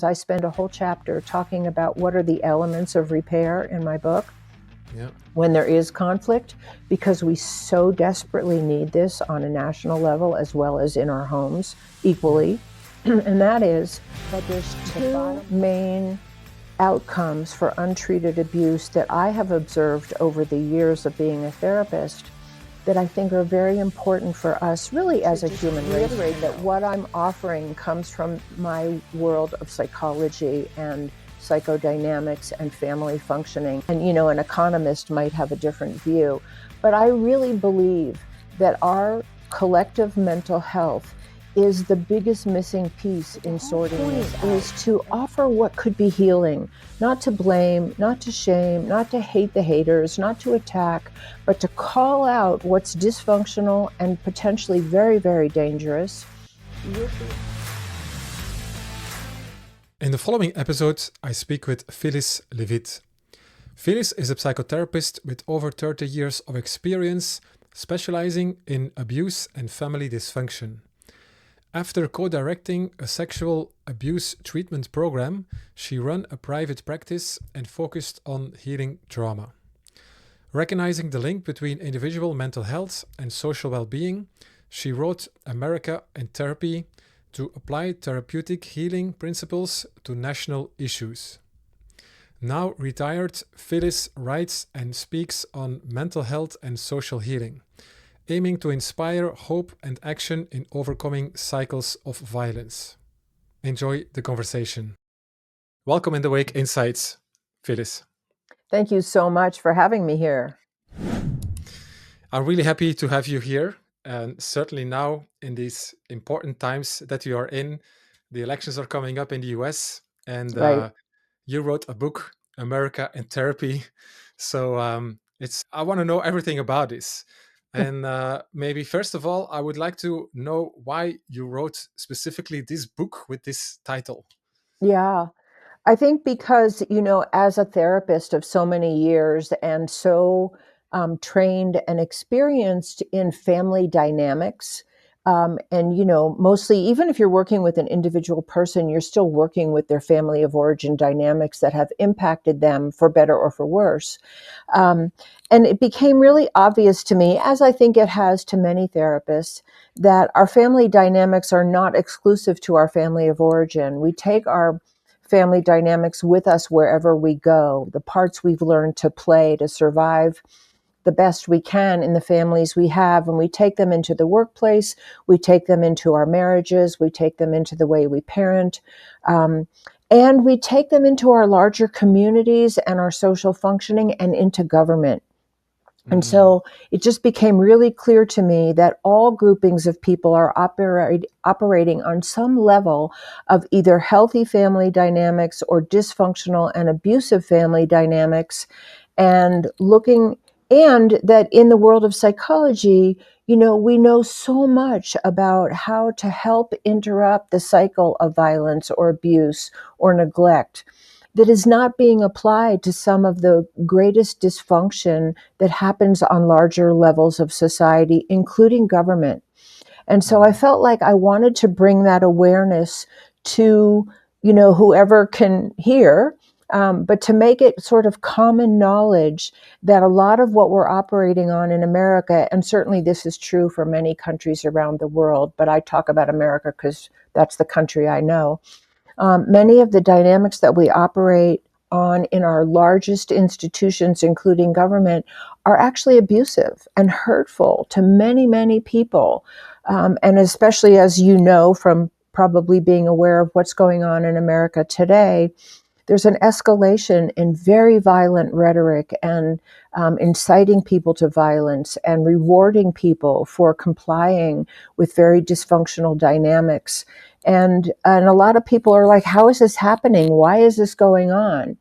I spend a whole chapter talking about what are the elements of repair in my book when there is conflict, because we so desperately need this on a national level as well as in our homes equally. And that is that there's two main outcomes for untreated abuse that I have observed over the years of being a therapist that I think are very important for us really as a human race. That what I'm offering comes from my world of psychology and psychodynamics and family functioning. And an economist might have a different view, but I really believe that our collective mental health is the biggest missing piece in sorting this out, is to offer what could be healing, not to blame, not to shame, not to hate the haters, not to attack, but to call out what's dysfunctional and potentially very, very dangerous. In the following episode, I speak with Phyllis Leavitt. Phyllis is a psychotherapist with over 30 years of experience, specializing in abuse and family dysfunction. After co-directing a sexual abuse treatment program, she ran a private practice and focused on healing trauma. Recognizing the link between individual mental health and social well-being, she wrote America and Therapy to apply therapeutic healing principles to national issues. Now retired, Phyllis writes and speaks on mental health and social healing, aiming to inspire hope and action in overcoming cycles of violence. Enjoy the conversation. Welcome in the Wake Insights, Phyllis. Thank you so much for having me here. I'm really happy to have you here, and certainly now in these important times that you are in. The elections are coming up in the US, and Right. You wrote a book, America and Therapy. So I want to know everything about this. And maybe first of all, I would like to know why you wrote specifically this book with this title. Yeah. I think because, as a therapist of so many years and so trained and experienced in family dynamics, and, mostly, even if you're working with an individual person, you're still working with their family of origin dynamics that have impacted them for better or for worse. And it became really obvious to me, as I think it has to many therapists, that our family dynamics are not exclusive to our family of origin. We take our family dynamics with us wherever we go, the parts we've learned to play to survive the best we can in the families we have, and we take them into the workplace, we take them into our marriages, we take them into the way we parent, and we take them into our larger communities and our social functioning and into government. And so it just became really clear to me that all groupings of people are operating on some level of either healthy family dynamics or dysfunctional and abusive family dynamics, and that in the world of psychology, we know so much about how to help interrupt the cycle of violence or abuse or neglect that is not being applied to some of the greatest dysfunction that happens on larger levels of society, including government. And so I felt like I wanted to bring that awareness to, whoever can hear, but to make it sort of common knowledge that a lot of what we're operating on in America, and certainly this is true for many countries around the world, but I talk about America because that's the country I know. Many of the dynamics that we operate on in our largest institutions, including government, are actually abusive and hurtful to many, many people. And especially, as you know, from probably being aware of what's going on in America today, there's an escalation in very violent rhetoric and inciting people to violence and rewarding people for complying with very dysfunctional dynamics. And a lot of people are like, how is this happening? Why is this going on?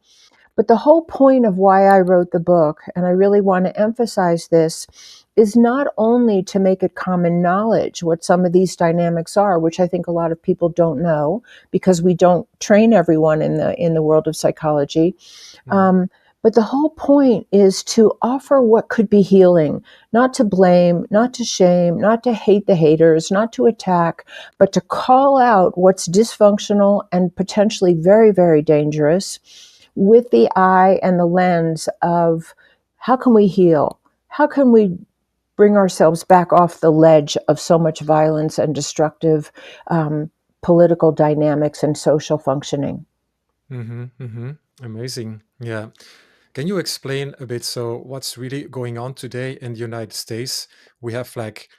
But the whole point of why I wrote the book, and I really want to emphasize this, is not only to make it common knowledge what some of these dynamics are, which I think a lot of people don't know because we don't train everyone in the world of psychology, But the whole point is to offer what could be healing, not to blame, not to shame, not to hate the haters, not to attack, but to call out what's dysfunctional and potentially very, very dangerous with the eye and the lens of how can we heal? How can we bring ourselves back off the ledge of so much violence and destructive political dynamics and social functioning? Amazing. Yeah. Can you explain a bit so what's really going on today in the United States? We have like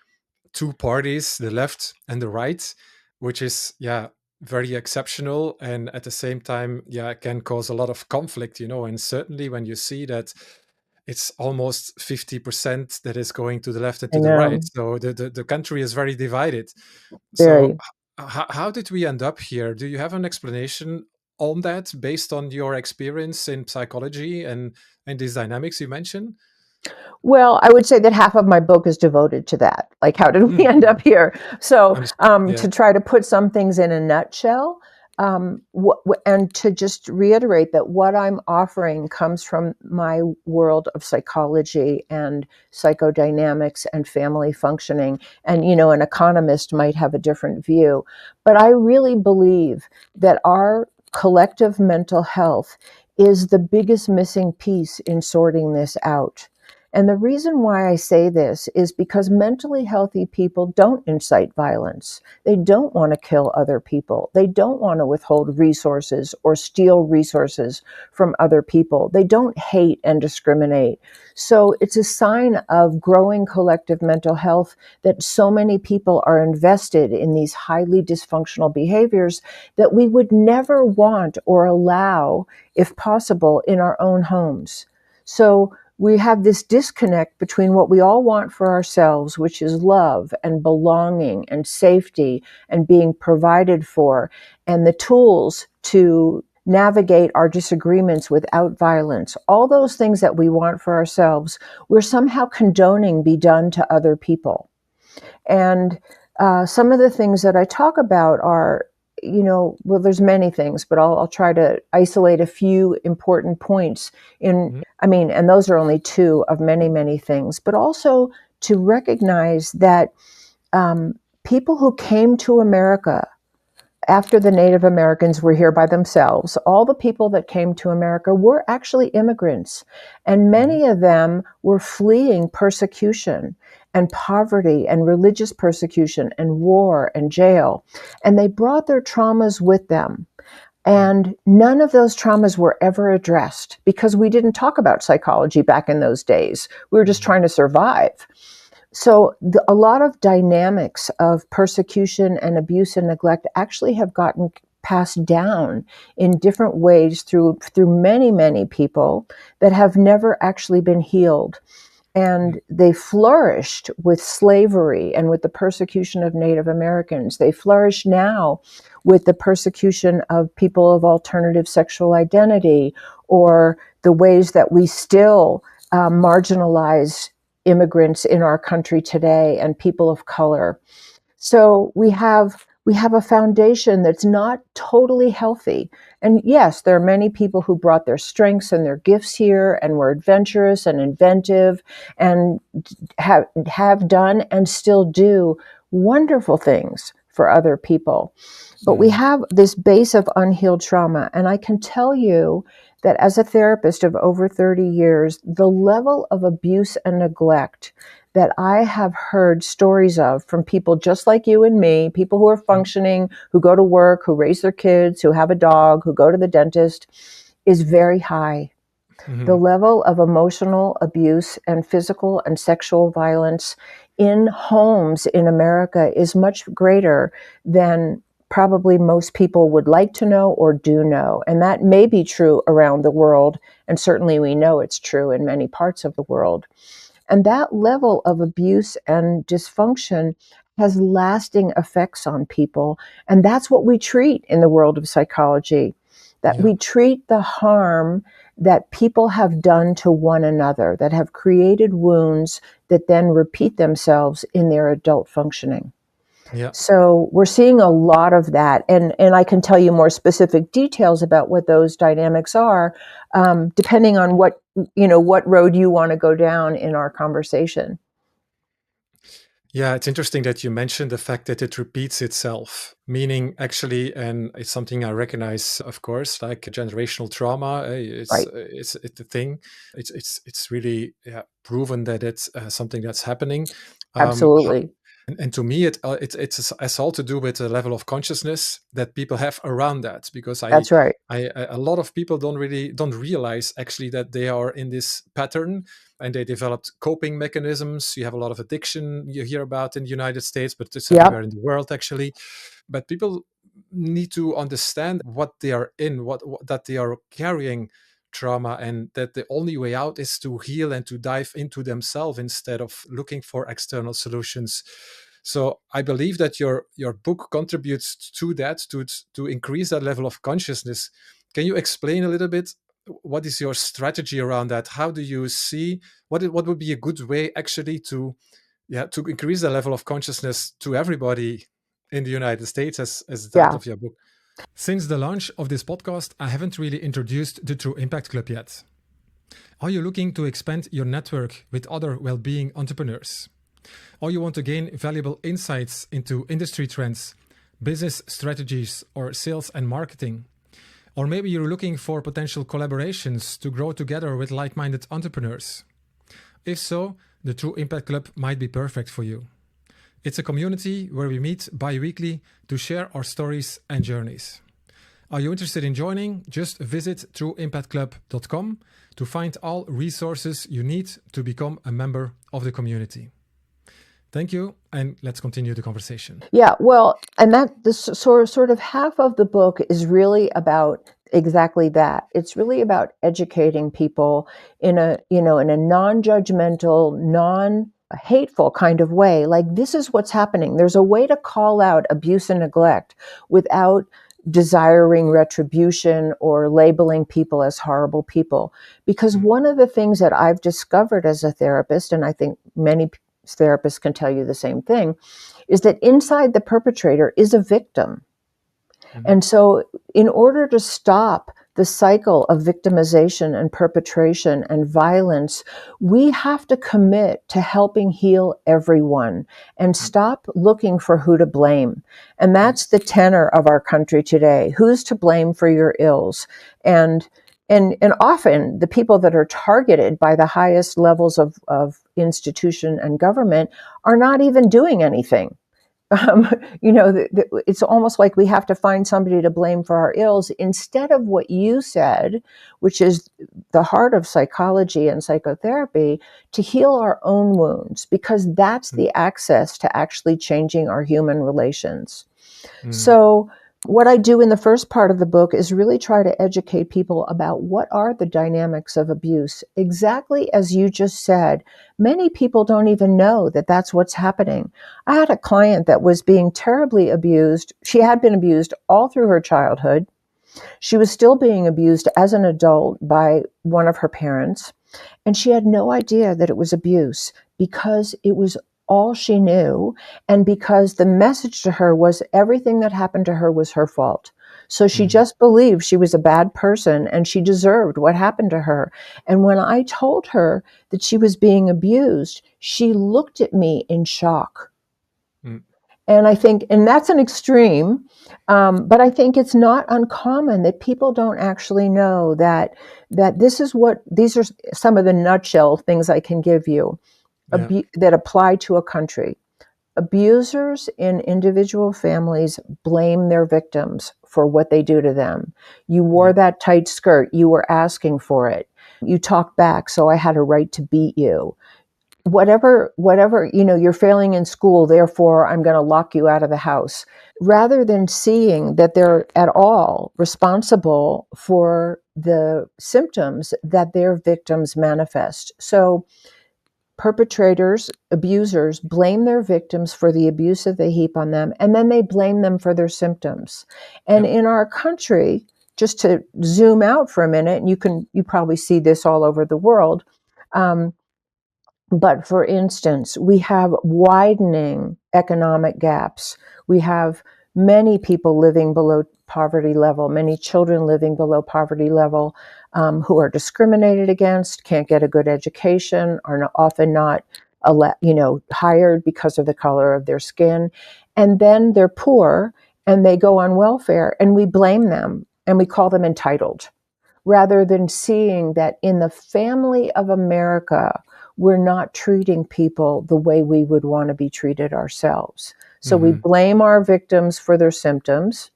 two parties, the left and the right, which is very exceptional, and at the same time can cause a lot of conflict, and certainly when you see that it's almost 50% that is going to the left and I to the right, know, so the country is very divided. So very. how did we end up here? Do you have an explanation on that based on your experience in psychology and these dynamics you mentioned? Well, I would say that half of my book is devoted to that. Like, how did we end Mhm. up here? So, Yeah. to try to put some things in a nutshell, and to just reiterate that what I'm offering comes from my world of psychology and psychodynamics and family functioning. And, an economist might have a different view. But I really believe that our collective mental health is the biggest missing piece in sorting this out. And the reason why I say this is because mentally healthy people don't incite violence. They don't want to kill other people. They don't want to withhold resources or steal resources from other people. They don't hate and discriminate. So it's a sign of growing collective mental health that so many people are invested in these highly dysfunctional behaviors that we would never want or allow, if possible, in our own homes. So we have this disconnect between what we all want for ourselves, which is love and belonging and safety and being provided for, and the tools to navigate our disagreements without violence. All those things that we want for ourselves, we're somehow condoning be done to other people. And some of the things that I talk about are, well, there's many things, but I'll try to isolate a few important points Mhm. and those are only two of many, many things, but also to recognize that people who came to America after the Native Americans were here by themselves, all the people that came to America were actually immigrants. And Mhm. many of them were fleeing persecution and poverty and religious persecution and war and jail. And they brought their traumas with them. Mhm. And none of those traumas were ever addressed because we didn't talk about psychology back in those days. We were just Mhm. trying to survive. So a lot of dynamics of persecution and abuse and neglect actually have gotten passed down in different ways through many, many people that have never actually been healed. Mhm. And they flourished with slavery and with the persecution of Native Americans. They flourish now with the persecution of people of alternative sexual identity, or the ways that we still marginalize immigrants in our country today and people of color. So we have a foundation that's not totally healthy. And yes, there are many people who brought their strengths and their gifts here and were adventurous and inventive and have done and still do wonderful things for other people. But we Mhm. have this base of unhealed trauma. And I can tell you that as a therapist of over 30 years, the level of abuse and neglect that I have heard stories of from people just like you and me, people who are functioning, who go to work, who raise their kids, who have a dog, who go to the dentist, is very high. The Mhm. level of emotional abuse and physical and sexual violence in homes in America is much greater than probably most people would like to know or do know. And that may be true around the world. And certainly we know it's true in many parts of the world. And that level of abuse and dysfunction has lasting effects on people. And that's what we treat in the world of psychology, that Yeah. we treat the harm that people have done to one another, that have created wounds that then repeat themselves in their adult functioning. Yeah. So we're seeing a lot of that, and I can tell you more specific details about what those dynamics are, depending on what road you want to go down in our conversation. Yeah, it's interesting that you mentioned the fact that it repeats itself, meaning actually, and it's something I recognize, of course, like generational trauma. Right. It's a thing. It's really, yeah, proven that it's something that's happening. How, Absolutely. and to me, it's all to do with the level of consciousness that people have around that. Because That's right. a lot of people don't realize actually that they are in this pattern, and they developed coping mechanisms. You have a lot of addiction you hear about in the United States, but it's everywhere Yep. in the world actually. But people need to understand what they are in, what that they are carrying trauma, and that the only way out is to heal and to dive into themselves instead of looking for external solutions. So I believe that your book contributes to that, to increase that level of consciousness. Can you explain a little bit what is your strategy around that? How do you see what would be a good way actually to, yeah, to increase the level of consciousness to everybody in the United States, as that Yeah. of your book? Since the launch of this podcast, I haven't really introduced the True Impact Club yet. Are you looking to expand your network with other well-being entrepreneurs? Or you want to gain valuable insights into industry trends, business strategies, or sales and marketing? Or maybe you're looking for potential collaborations to grow together with like-minded entrepreneurs? If so, the True Impact Club might be perfect for you. It's a community where we meet bi-weekly to share our stories and journeys. Are you interested in joining? Just visit trueimpactclub.com to find all resources you need to become a member of the community. Thank you, and let's continue the conversation. Yeah, well, and that this sort of half of the book is really about exactly that. It's really about educating people in a non-judgmental, non-hateful kind of way. Like, this is what's happening. There's a way to call out abuse and neglect without desiring retribution or labeling people as horrible people. Because one of the things that I've discovered as a therapist, and I think many therapists can tell you the same thing, is that inside the perpetrator is a victim. Mhm. And so, in order to stop the cycle of victimization and perpetration and violence, we have to commit to helping heal everyone and stop looking for who to blame. And that's the tenor of our country today. Who's to blame for your ills? And and often the people that are targeted by the highest levels of institution and government are not even doing anything. um, it's almost like we have to find somebody to blame for our ills instead of what you said, which is the heart of psychology and psychotherapy, to heal our own wounds, because that's the access to actually changing our human relations. Mm. So, what I do in the first part of the book is really try to educate people about what are the dynamics of abuse. Exactly as you just said, many people don't even know that that's what's happening. I had a client that was being terribly abused. She had been abused all through her childhood. She was still being abused as an adult by one of her parents. And she had no idea that it was abuse because it was all she knew. And because the message to her was everything that happened to her was her fault. So she Mm. just believed she was a bad person and she deserved what happened to her. And when I told her that she was being abused, she looked at me in shock. Mm. And I think, and that's an extreme, but I think it's not uncommon that people don't actually know that these are some of the nutshell things I can give you Yeah. that apply to a country. Abusers in individual families blame their victims for what they do to them. You wore Yeah. that tight skirt, you were asking for it. You talked back, so I had a right to beat you. Whatever, you're failing in school, therefore I'm going to lock you out of the house, rather than seeing that they're at all responsible for the symptoms that their victims manifest. So perpetrators, abusers, blame their victims for the abuse that they heap on them, and then they blame them for their symptoms. And Yeah. in our country, just to zoom out for a minute, and you probably see this all over the world, um, But for instance, we have widening economic gaps. We have many people living below poverty level, many children living below poverty level, who are discriminated against, can't get a good education, are often not hired because of the color of their skin. And then they're poor and they go on welfare, and we blame them and we call them entitled, rather than seeing that in the family of America, we're not treating people the way we would want to be treated ourselves. So we Mm-hmm. blame our victims for their symptoms.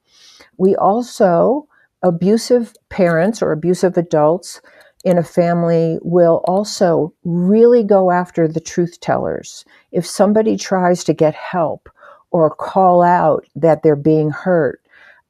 We also, abusive parents or abusive adults in a family will also really go after the truth tellers. If somebody tries to get help or call out that they're being hurt,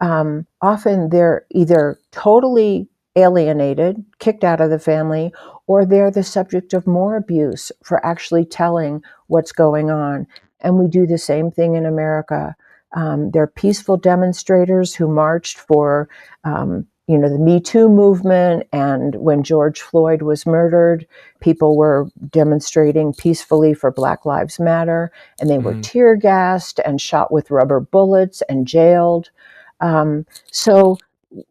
often they're either totally alienated, kicked out of the family, or they're the subject of more abuse for actually telling what's going on. And we do the same thing in America. There are peaceful demonstrators who marched for, the Me Too movement. And when George Floyd was murdered, people were demonstrating peacefully for Black Lives Matter, and they were Mm-hmm. tear gassed and shot with rubber bullets and jailed. So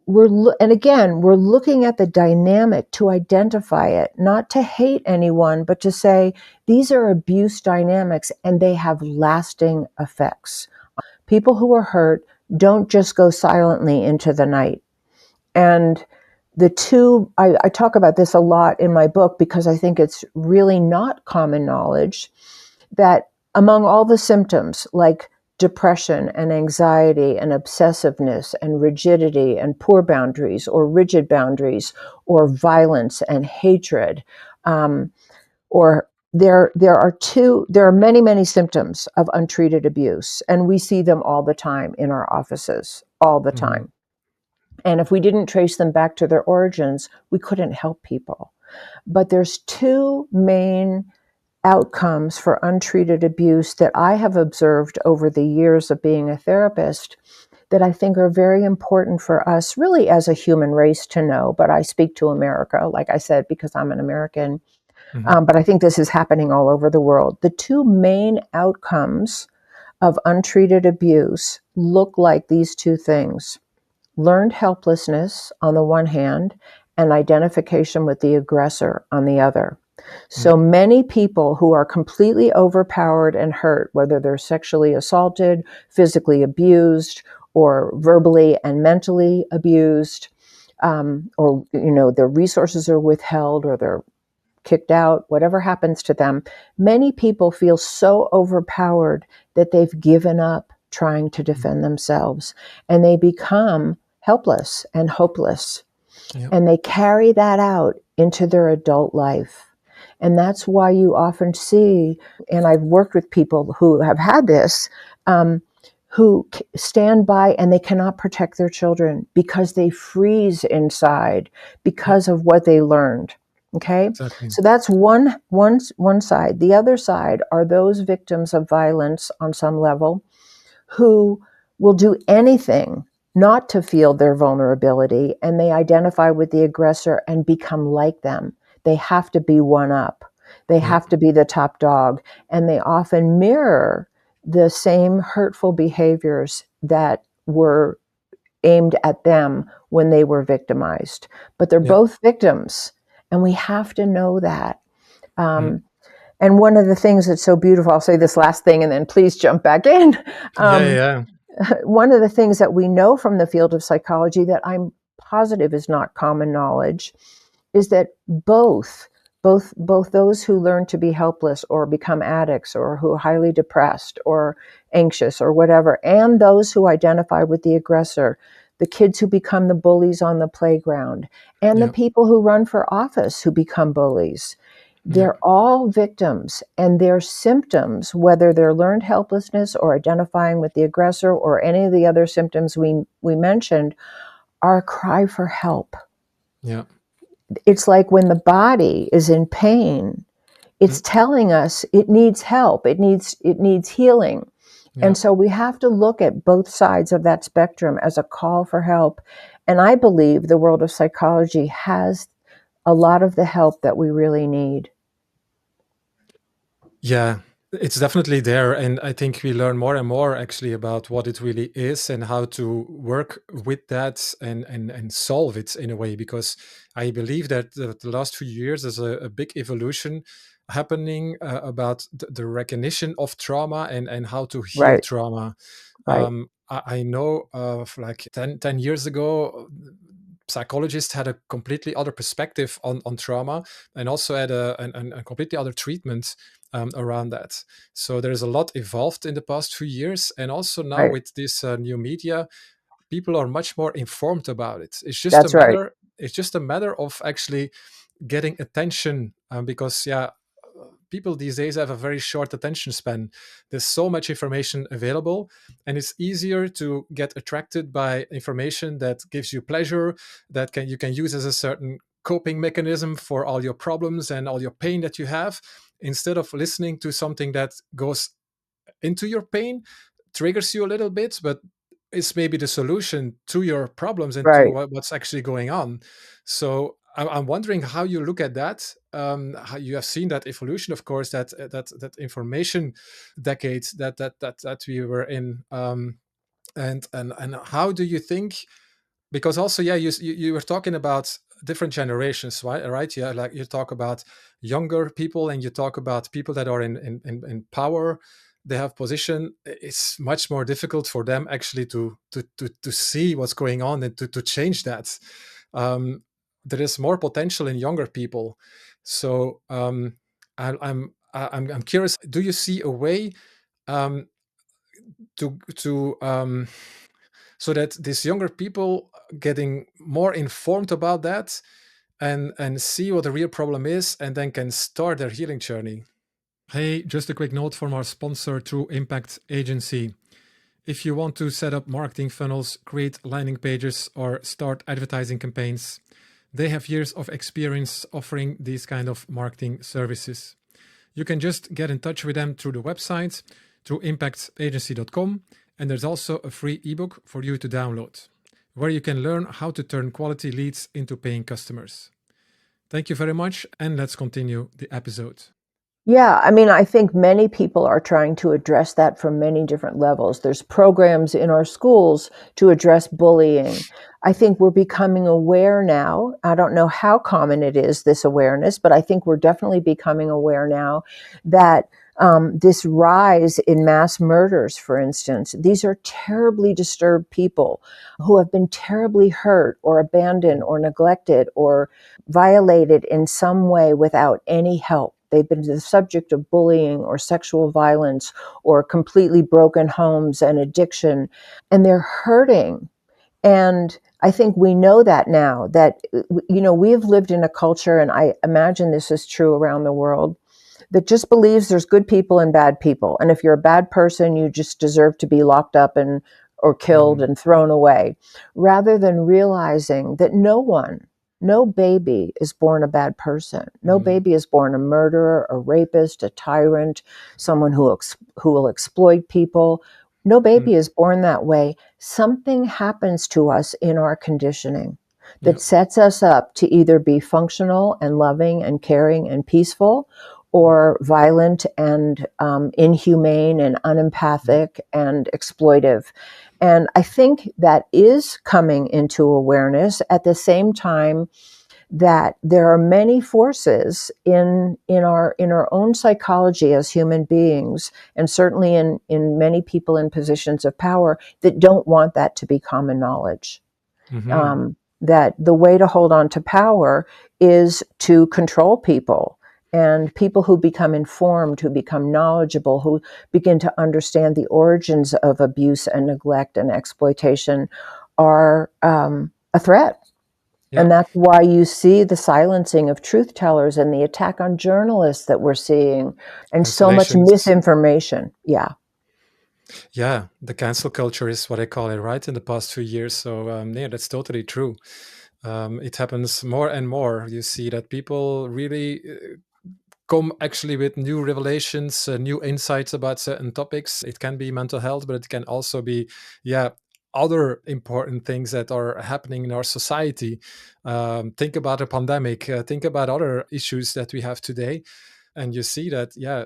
and again, we're looking at the dynamic to identify it, not to hate anyone, but to say these are abuse dynamics and they have lasting effects. People who are hurt don't just go silently into the night. And I talk about this a lot in my book because I think it's really not common knowledge that among all the symptoms like depression and anxiety and obsessiveness and rigidity and poor boundaries or rigid boundaries or violence and hatred, or there are many symptoms of untreated abuse, and we see them all the time in our offices, all the Mm-hmm. time. And if we didn't trace them back to their origins, we couldn't help people. But there's two main outcomes for untreated abuse that I have observed over the years of being a therapist that I think are very important for us, really, as a human race to know. But I speak to America, like I said, because I'm an American. Mm-hmm. But I think this is happening all over the world. The two main outcomes of untreated abuse look like these two things: learned helplessness on the one hand, and identification with the aggressor on the other. Yeah. So many people who are completely overpowered and hurt, whether they're sexually assaulted, physically abused, or verbally and mentally abused, or their resources are withheld, or they're kicked out, whatever happens to them, many people feel so overpowered that they've given up trying to defend themselves, and they become helpless and hopeless. Yeah. And they carry that out into their adult life. And that's why you often see, and I've worked with people who have had this, who stand by and they cannot protect their children because they freeze inside Yeah. because of what they learned. Okay, Exactly. so that's one side. The other side are those victims of violence on some level who will do anything not to feel their vulnerability, and they identify with the aggressor and become like them. They have to be one up. They Yeah. have to be the top dog, and they often mirror the same hurtful behaviors that were aimed at them when they were victimized. But they're Yeah. both victims, and we have to know that. Mm. Um, and one of the things that's so beautiful, I'll say this last thing and then please jump back in. Yeah. Um, Yeah. one of the things that we know from the field of psychology that I'm positive is not common knowledge is that both those who learn to be helpless or become addicts or who are highly depressed or anxious or whatever, and those who identify with the aggressor, the kids who become the bullies on the playground, and the Yeah. people who run for office who become bullies, Yeah. they're all victims, and their symptoms, whether they're learned helplessness or identifying with the aggressor or any of the other symptoms we mentioned, are a cry for help. Yeah. It's like when the body is in pain, it's Mm. telling us it needs help, it needs healing. Yeah. And so we have to look at both sides of that spectrum as a call for help. And I believe the world of psychology has a lot of the help that we really need. Yeah, it's definitely there. And I think we learn more and more actually about what it really is and how to work with that and solve it in a way. Because I believe that the last few years there's a big evolution happening about the recognition of trauma and how to heal Right, trauma. right, I know of like 10 years ago, psychologists had a completely other perspective on trauma and also had a completely other treatment around that. So there's a lot evolved in the past few years, and also now right. with this new media, people are much more informed about it. It's just a That's right, matter. It's just a matter of actually getting attention, because yeah, people these days have a very short attention span. There's so much information available, and it's easier to get attracted by information that gives you pleasure, that can you can use as a certain coping mechanism for all your problems and all your pain that you have, instead of listening to something that goes into your pain, triggers you a little bit, but it's maybe the solution to your problems and to right. what's actually going on. So I'm wondering how you look at that. How you have seen that evolution, of course, that information decade that we were in, and how do you think, because also yeah you were talking about different generations, right? Yeah, like you talk about younger people and you talk about people that are in power, they have position. It's much more difficult for them actually to see what's going on and to change that. um, there is more potential in younger people. So I'm curious, do you see a way um, to so that these younger people getting more informed about that and see what the real problem is and then can start their healing journey? Hey, just a quick note from our sponsor, True Impact Agency. If you want to set up marketing funnels, create landing pages, or start advertising campaigns, they have years of experience offering these kind of marketing services. You can just get in touch with them through the website, through impactagency.com, and there's also a free ebook for you to download, where you can learn how to turn quality leads into paying customers. Thank you very much, and let's continue the episode. Yeah, I mean, I think many people are trying to address that from many different levels. There's programs in our schools to address bullying. I think we're becoming aware now. I don't know how common it is, this awareness, but I think we're definitely becoming aware now that this rise in mass murders, for instance, these are terribly disturbed people who have been terribly hurt or abandoned or neglected or violated in some way without any help. They've been the subject of bullying or sexual violence or completely broken homes and addiction, and they're hurting. And I think we know that now that, we've lived in a culture, and I imagine this is true around the world, that just believes there's good people and bad people. And if you're a bad person, you just deserve to be locked up and or killed Mhm, and thrown away, rather than realizing that no baby is born a bad person. No mhm, baby is born a murderer, a rapist, a tyrant, someone who will exploit people. No mhm. baby is born that way. Something happens to us in our conditioning Yeah. that sets us up to either be functional and loving and caring and peaceful, Mm, or violent and inhumane and mm, unempathic and exploitive. And I think that is coming into awareness at the same time that there are many forces in our own psychology as human beings, and certainly in many people in positions of power, that don't want that to be common knowledge. mhm, That the way to hold on to power is to control people. And people who become informed, who become knowledgeable, who begin to understand the origins of abuse and neglect and exploitation are a threat. yeah. And that's why you see the silencing of truth tellers and the attack on journalists that we're seeing, and so much Cancellations. misinformation. Yeah. Yeah, the cancel culture is what I call it, right? In the past few years. So yeah, that's totally true. It happens more and more. You see that people really come actually with new revelations, new insights about certain topics. It can be mental health, but it can also be, yeah, other important things that are happening in our society. Think about a pandemic. Think about other issues that we have today, and you see that, yeah,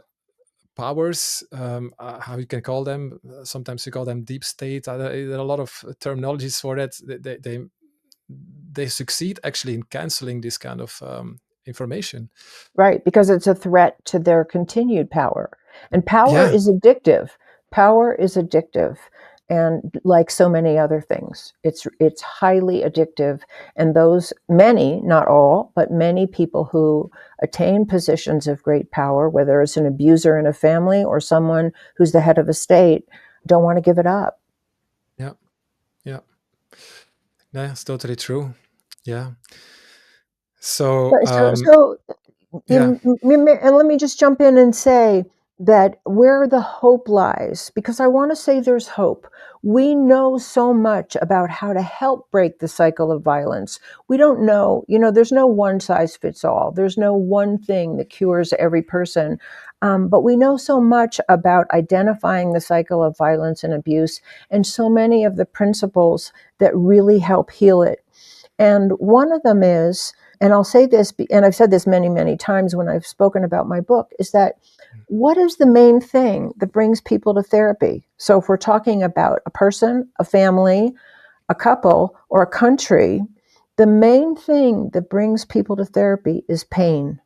powers, how you can call them. Sometimes you call them deep state. There are a lot of terminologies for that. They succeed actually in canceling this kind of information. Right, because it's a threat to their continued power. And power Yeah, is addictive. Power is addictive. And like so many other things, it's highly addictive. And those many, not all, but many people who attain positions of great power, whether it's an abuser in a family or someone who's the head of a state, don't want to give it up. yeah, yeah. Yeah, it's totally true. Yeah. So, So yeah. and let me just jump in and say that where the hope lies, because I want to say there's hope. We know so much about how to help break the cycle of violence. We don't know, there's no one size fits all. There's no one thing that cures every person. But we know so much about identifying the cycle of violence and abuse and so many of the principles that really help heal it. And one of them is, and I'll say this, and I've said this many, many times when I've spoken about my book, is that what is the main thing that brings people to therapy? So if we're talking about a person, a family, a couple, or a country, the main thing that brings people to therapy is pain.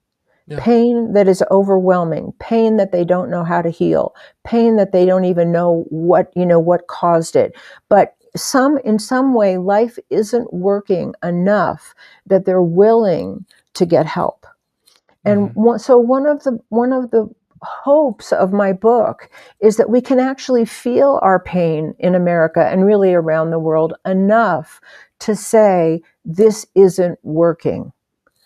Yeah. Pain that is overwhelming, pain that they don't know how to heal, pain that they don't even know what caused it. But in some way, life isn't working enough that they're willing to get help. And Hmm. so one of the hopes of my book is that we can actually feel our pain in America and really around the world enough to say this isn't working.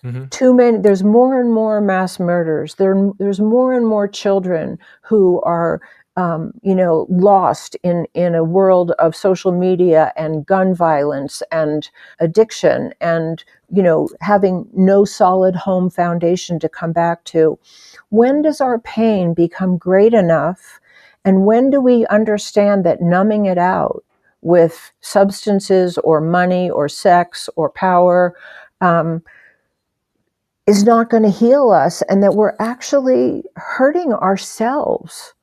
Hmm. Too many, there's more and more mass murders. There's more and more children who are lost in a world of social media and gun violence and addiction, and having no solid home foundation to come back to. When does our pain become great enough, and when do we understand that numbing it out with substances or money or sex or power um, is not going to heal us, and that we're actually hurting ourselves?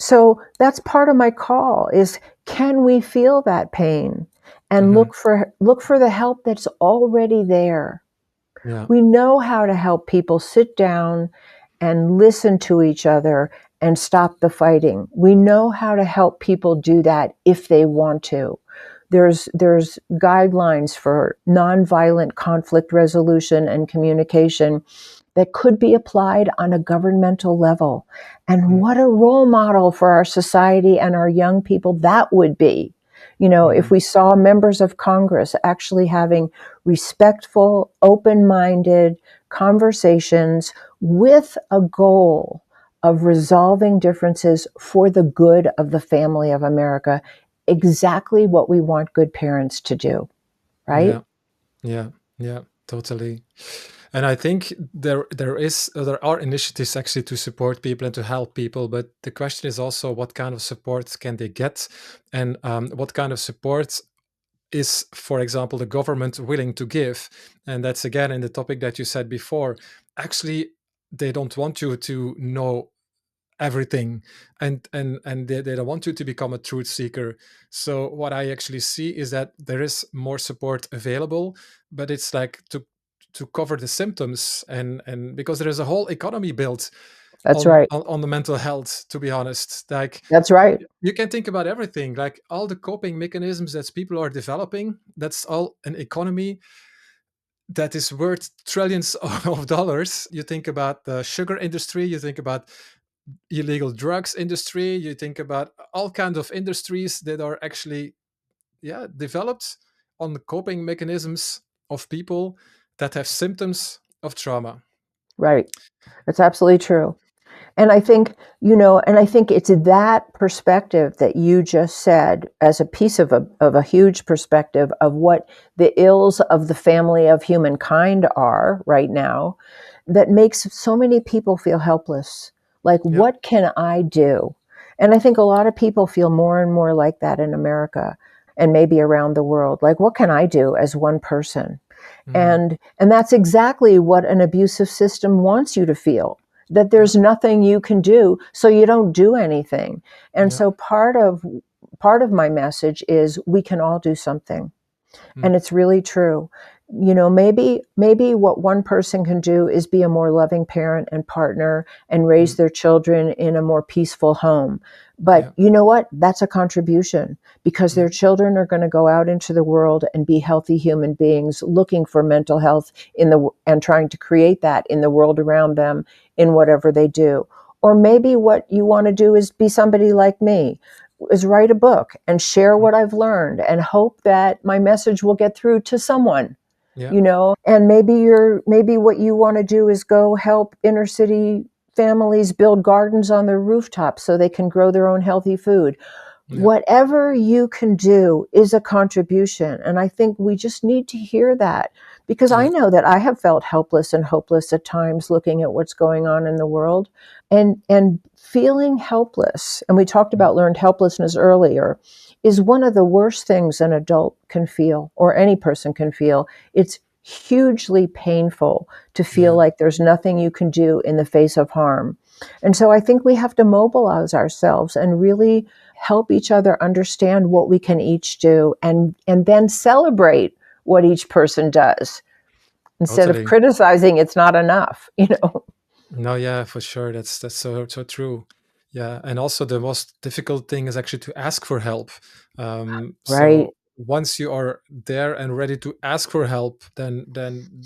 So that's part of my call is, can we feel that pain and Hmm. look for the help that's already there? Yeah. We know how to help people sit down and listen to each other and stop the fighting. We know how to help people do that if they want to. There's guidelines for nonviolent conflict resolution and communication that could be applied on a governmental level. And what a role model for our society and our young people that would be. If Hmm. we saw members of Congress actually having respectful, open minded conversations with a goal of resolving differences for the good of the family of America, exactly what we want good parents to do, right? Yeah. Yeah. Yeah. Totally. And I think there are initiatives actually to support people and to help people, but the question is also what kind of support can they get, and what kind of support is, for example, the government willing to give? And that's again in the topic that you said before. Actually, they don't want you to know everything, and they don't want you to become a truth seeker. So what I actually see is that there is more support available, but it's like to cover the symptoms, and because there is a whole economy built That's right. on the mental health, to be honest. Like, That's right. you can think about everything, like all the coping mechanisms that people are developing, that's all an economy that is worth trillions of dollars. You think about the sugar industry, you think about illegal drugs industry, you think about all kinds of industries that are actually, yeah, developed on the coping mechanisms of people that have symptoms of trauma. Right. That's absolutely true. And I think it's that perspective that you just said as a piece of a huge perspective of what the ills of the family of humankind are right now, that makes so many people feel helpless. Like, Yeah. what can I do? And I think a lot of people feel more and more like that in America and maybe around the world. Like, what can I do as one person? Hmm. And that's exactly what an abusive system wants you to feel. that Yeah. there's nothing you can do, so you don't do anything. And Yeah. so part of my message is we can all do something. Mm. And it's really true. Maybe what one person can do is be a more loving parent and partner and raise Mm. their children in a more peaceful home. But Yeah. you know what? That's a contribution, because Yeah. their children are going to go out into the world and be healthy human beings looking for mental health and trying to create that in the world around them in whatever they do. Or maybe what you want to do is be somebody like me, is write a book and share Mm. what I've learned and hope that my message will get through to someone, Yeah. and maybe what you want to do is go help inner city families build gardens on their rooftops so they can grow their own healthy food. Yeah. Whatever you can do is a contribution. And I think we just need to hear that, because I Yeah. know that I have felt helpless and hopeless at times looking at what's going on in the world, and feeling helpless. And we talked Mm. about learned helplessness earlier, is one of the worst things an adult can feel, or any person can feel. It's hugely painful to feel Yeah. like there's nothing you can do in the face of harm. And so I think we have to mobilize ourselves and really help each other understand what we can each do, and then celebrate what each person does instead of Totally. criticizing it's not enough. No, yeah, for sure. That's so true. Yeah, and also the most difficult thing is actually to ask for help. Right. So once you are there and ready to ask for help, then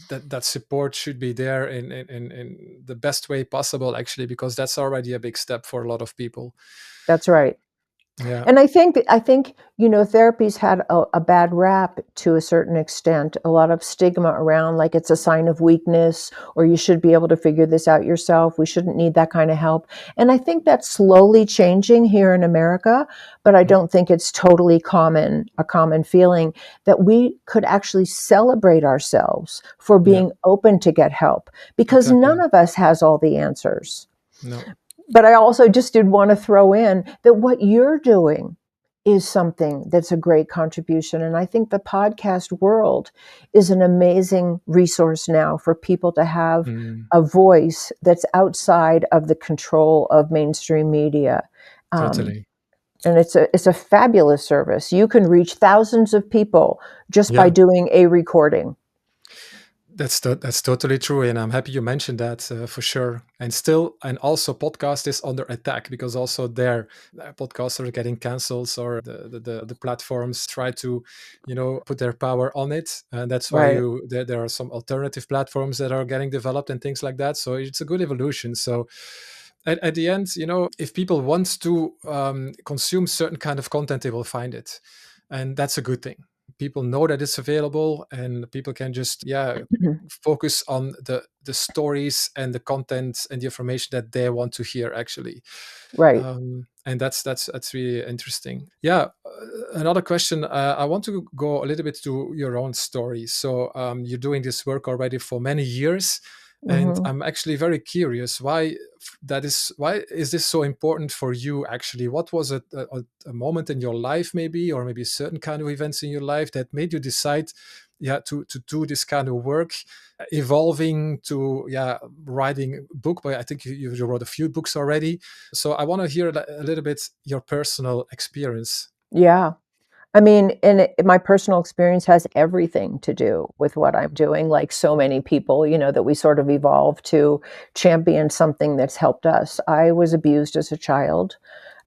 that support should be there in the best way possible, actually, because that's already a big step for a lot of people. That's right. Yeah. And I think therapy's had a bad rap to a certain extent, a lot of stigma around, like it's a sign of weakness, or you should be able to figure this out yourself. We shouldn't need that kind of help. And I think that's slowly changing here in America, but I Mm. don't think it's totally a common feeling that we could actually celebrate ourselves for Yeah. being open to get help, because none Exactly. of us has all the answers. No. But I also just did want to throw in that what you're doing is something that's a great contribution. And I think the podcast world is an amazing resource now for people to have Mm. a voice that's outside of the control of mainstream media. Um, Totally. and it's a fabulous service. You can reach thousands of people just by Yeah. doing a recording. That's totally true, and I'm happy you mentioned that for sure. And also, podcast is under attack because also their podcasts are getting cancelled, or the platforms try to, put their power on it, and that's why Right. there are some alternative platforms that are getting developed and things like that. So it's a good evolution. So at the end, if people want to consume certain kind of content, they will find it, and that's a good thing. People know that it's available, and people can just focus on the stories and the content and the information that they want to hear, actually. Right. And that's really interesting. Yeah. Another question, I want to go a little bit to your own story. So you're doing this work already for many years, and Hmm. I'm actually very curious why is this so important for you, actually? What was a moment in your life, maybe, or maybe certain kind of events in your life that made you decide, to do this kind of work, evolving to writing a book? But I think you wrote a few books already, so I want to hear a little bit your personal experience. Yeah. I mean, my personal experience has everything to do with what I'm doing, like so many people, that we sort of evolve to champion something that's helped us. I was abused as a child.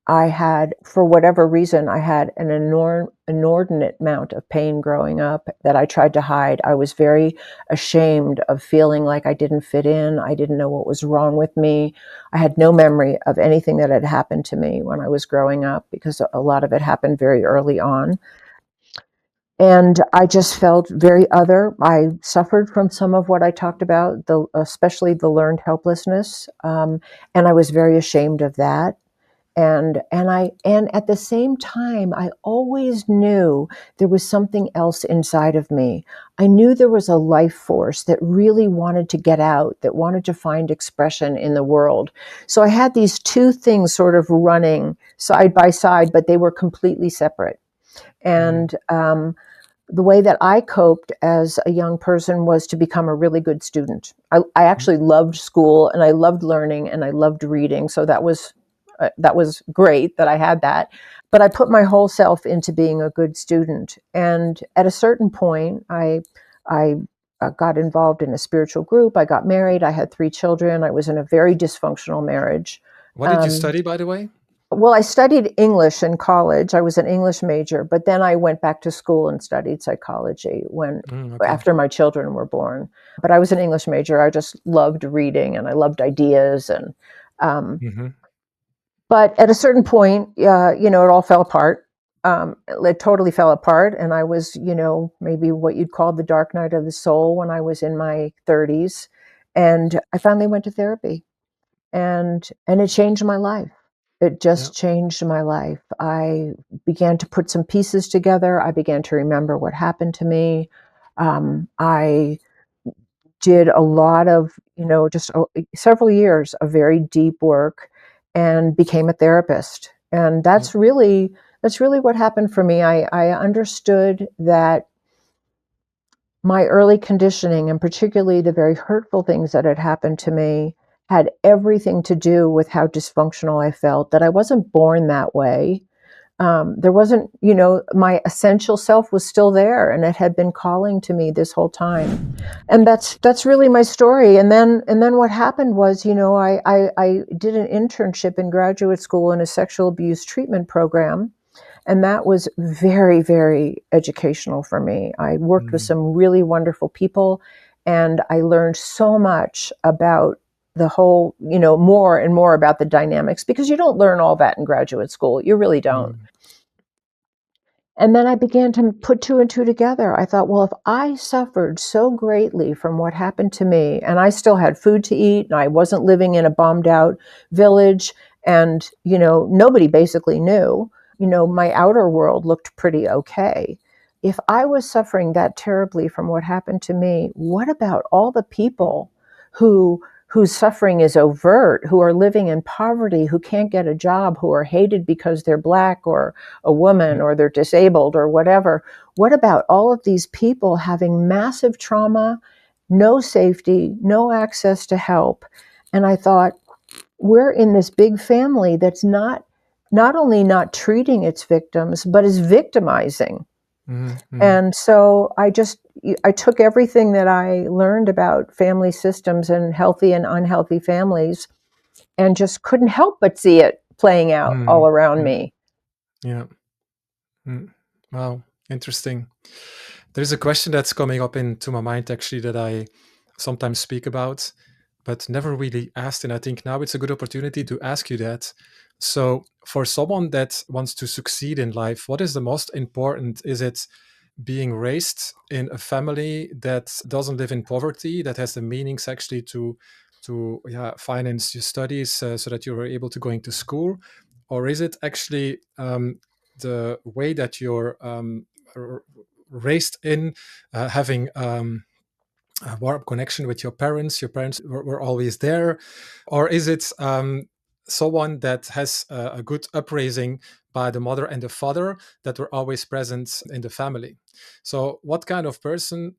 For whatever reason, I had an inordinate amount of pain growing up that I tried to hide. I was very ashamed of feeling like I didn't fit in. I didn't know what was wrong with me. I had no memory of anything that had happened to me when I was growing up, because a lot of it happened very early on. And I just felt very other. I suffered from some of what I talked about, especially the learned helplessness, and I was very ashamed of that. And at the same time, I always knew there was something else inside of me. I knew there was a life force that really wanted to get out, that wanted to find expression in the world. So I had these two things sort of running side by side, but they were completely separate. Mm. And the way that I coped as a young person was to become a really good student. I actually loved school, and I loved learning, and I loved reading. So that was great that I had that. But I put my whole self into being a good student. And at a certain point, I got involved in a spiritual group. I got married. I had 3 children. I was in a very dysfunctional marriage. What did you Um, study, by the way? well, I studied English in college. I was an English major, but then I went back to school and studied psychology when Okay. after my children were born. But I was an English major. I just loved reading and I loved ideas and um, Hmm. but at a certain point, it all fell apart. It totally fell apart, and I was, maybe what you'd call the dark night of the soul when I was in my 30s, and I finally went to therapy, and it changed my life. It Yeah. just changed my life. I began to put some pieces together. I began to remember what happened to me. I did a lot of, several years of very deep work and became a therapist. And Yeah. that's really what happened for me. I understood that my early conditioning, and particularly the very hurtful things that had happened to me, had everything to do with how dysfunctional I felt, that I wasn't born that way. There wasn't, my essential self was still there, and it had been calling to me this whole time. And that's really my story. And then what happened was, I did an internship in graduate school in a sexual abuse treatment program, and that was very, very educational for me. I worked with Mm, some really wonderful people, and I learned so much about the whole, more and more about the dynamics, because you don't learn all that in graduate school. You really don't. mm, And then I began to put two and two together. I thought, well, if I suffered so greatly from what happened to me, and I still had food to eat, and I wasn't living in a bombed out village, and, nobody basically knew, my outer world looked pretty okay. If I was suffering that terribly from what happened to me, what about all the people who whose suffering is overt, who are living in poverty, who can't get a job, who are hated because they're black or a woman mm, or they're disabled or whatever? What about all of these people having massive trauma, no safety, no access to help? And I thought, we're in this big family that's not only not treating its victims, but is victimizing. mm, mm, And so I took everything that I learned about family systems and healthy and unhealthy families, and just couldn't help but see it playing out all mm, around mm. me. Yeah. Mm. Wow. Interesting. There's a question that's coming up into my mind actually that I sometimes speak about, but never really asked. And I think now it's a good opportunity to ask you that. So, for someone that wants to succeed in life, what is the most important? Is it being raised in a family that doesn't live in poverty, that has the meanings actually to finance your studies so that you are able to going to school, or is it actually the way that you're raised in, having a warm connection with your parents? Your parents were always there, or is it someone that has a good upraising by the mother and the father that were always present in the family? So, what kind of person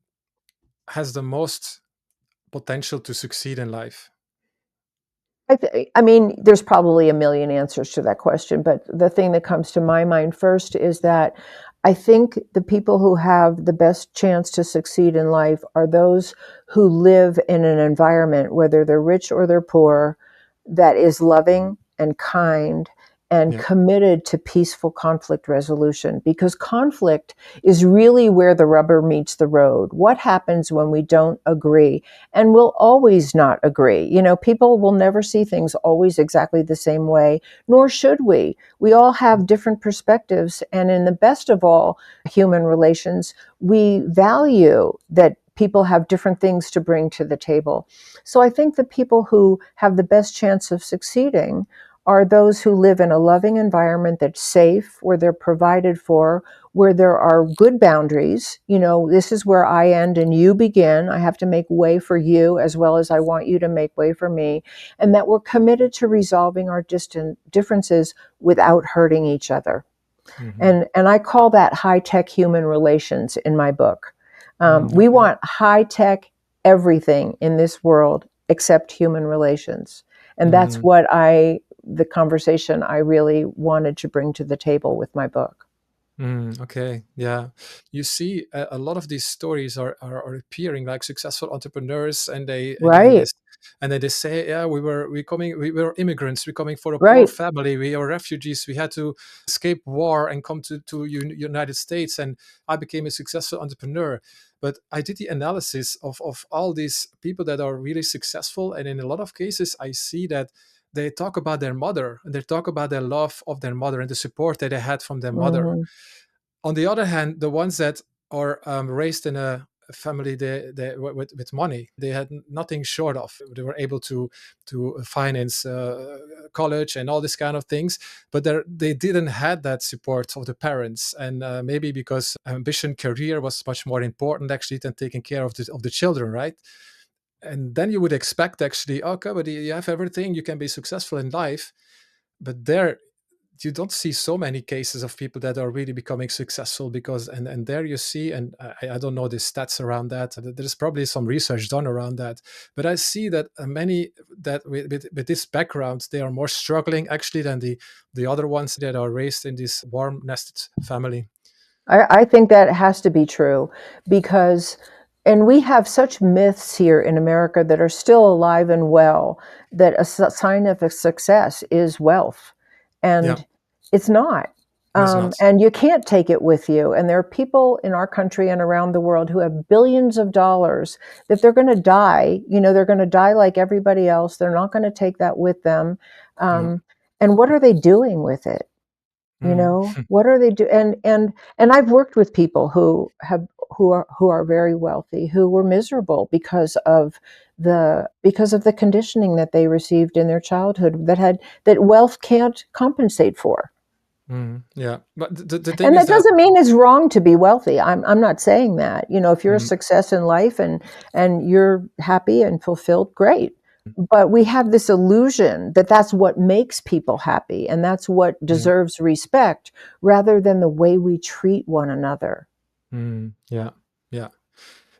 has the most potential to succeed in life? I mean, there's probably a million answers to that question, but the thing that comes to my mind first is that I think the people who have the best chance to succeed in life are those who live in an environment, whether they're rich or they're poor, that is loving and kind and Yeah. committed to peaceful conflict resolution. Because conflict is really where the rubber meets the road. What happens when we don't agree? And we'll always not agree. People will never see things always exactly the same way, nor should we. We all have different perspectives. And in the best of all human relations, we value that people have different things to bring to the table. So I think the people who have the best chance of succeeding are those who live in a loving environment that's safe, where they're provided for, where there are good boundaries. This is where I end and you begin. I have to make way for you as well as I want you to make way for me. And that we're committed to resolving our distant differences without hurting each other. Hmm. And I call that high-tech human relations in my book. We Okay. want high-tech everything in this world except human relations. And that's Mm. what the conversation I really wanted to bring to the table with my book. Okay, yeah. You see, a lot of these stories are appearing like successful entrepreneurs, and Right, and then they say, yeah, we were immigrants, we're coming for a poor right. family, we are refugees, we had to escape war and come to United States, and I became a successful entrepreneur. But I did the analysis of all these people that are really successful, and in a lot of cases, I see that they talk about their mother, and they talk about their love of their mother and the support that they had from their mother. Hmm. On the other hand, the ones that are raised in a family with money, they had nothing short of. They were able to finance college and all these kind of things, but they didn't had that support of the parents, and maybe because ambition, career was much more important actually than taking care of the children, right? And then you would expect actually, okay, but you have everything, you can be successful in life, but there you don't see so many cases of people that are really becoming successful because and there you see, and I don't know the stats around that, there's probably some research done around that, but I see that many that with this background, they are more struggling actually than the other ones that are raised in this warm nested family. I think that has to be true because, and we have such myths here in America that are still alive and well, that a sign of a success is wealth. Yeah, And it's not. it's not. And you can't take it with you. And there are people in our country and around the world who have billions of dollars that they're going to die. They're going to die like everybody else. They're not going to take that with them. No. And what are they doing with it? Mm. What are they do and I've worked with people who are very wealthy, who were miserable because of the conditioning that they received in their childhood that wealth can't compensate for. Yeah, but the thing And is that that doesn't mean it's wrong to be wealthy. I'm not saying that. If you're a mm, success in life and you're happy and fulfilled, great. But we have this illusion that that's what makes people happy and that's what yeah. deserves respect rather than the way we treat one another. Yeah, yeah.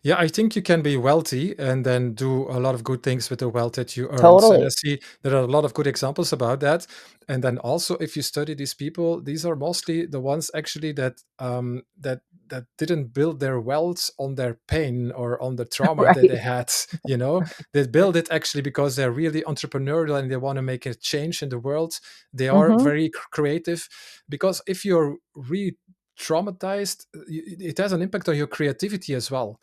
Yeah, I think you can be wealthy and then do a lot of good things with the wealth that you earned. And I Totally. see there are a lot of good examples about that. And then also, if you study these people, these are mostly the ones actually that didn't build their wealth on their pain or on the trauma that they Right. had. You know, they build it actually because they're really entrepreneurial and they want to make a change in the world. They are Hmm. very creative. Because if you're re-traumatized, it has an impact on your creativity as well.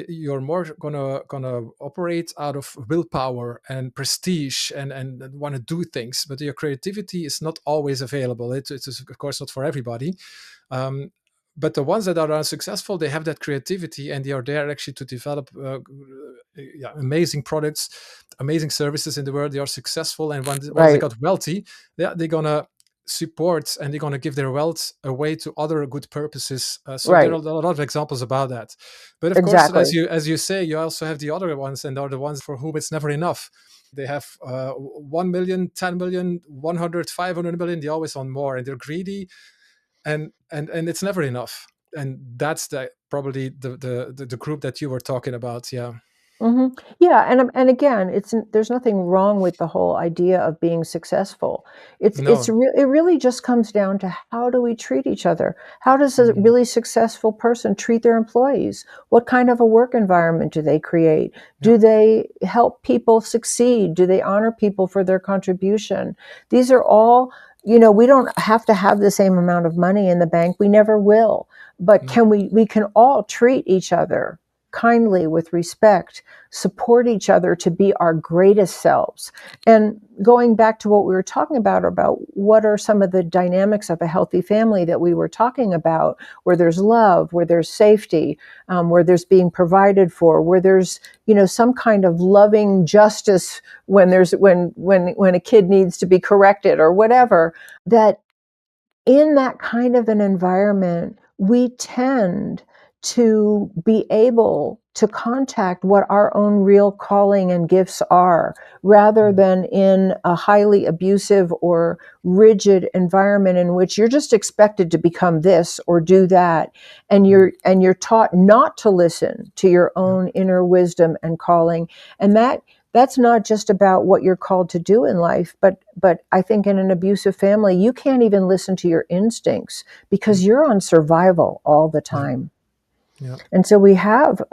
You're more gonna operate out of willpower and prestige and want to do things, but your creativity is not always available. It's of course not for everybody, um, but the ones that are unsuccessful, they have that creativity and they are there actually to develop yeah, amazing products, amazing services in the world. They are successful, and once they Right. got wealthy, they're gonna support and they're going to give their wealth away to other good purposes. So there are Right. a lot of examples about that. But of course, Exactly. as you say, you also have the other ones, and are the ones for whom it's never enough. They have 1 million, 10 million, 100, 500 million. They always want more, and they're greedy, and it's never enough. And that's probably the group that you were talking about. Yeah. Hmm. Yeah, and again, there's nothing wrong with the whole idea of being successful. No. It really just comes down to how do we treat each other? How does a Mm, really successful person treat their employees? What kind of a work environment do they create? yeah. Do they help people succeed? Do they honor people for their contribution? These are all, we don't have to have the same amount of money in the bank. We never will. But No. we can all treat each other kindly, with respect, support each other to be our greatest selves. And going back to what we were talking about what are some of the dynamics of a healthy family that we were talking about, where there's love, where there's safety, where there's being provided for, where there's some kind of loving justice when a kid needs to be corrected or whatever, that in that kind of an environment we tend to be able to contact what our own real calling and gifts are, rather than in a highly abusive or rigid environment in which you're just expected to become this or do that, and Mm. you're taught not to listen to your Yeah. own inner wisdom and calling. And that's not just about what you're called to do in life, but I think in an abusive family, you can't even listen to your instincts Mm. because you're on survival all the Yeah. time. Yeah. And so we have,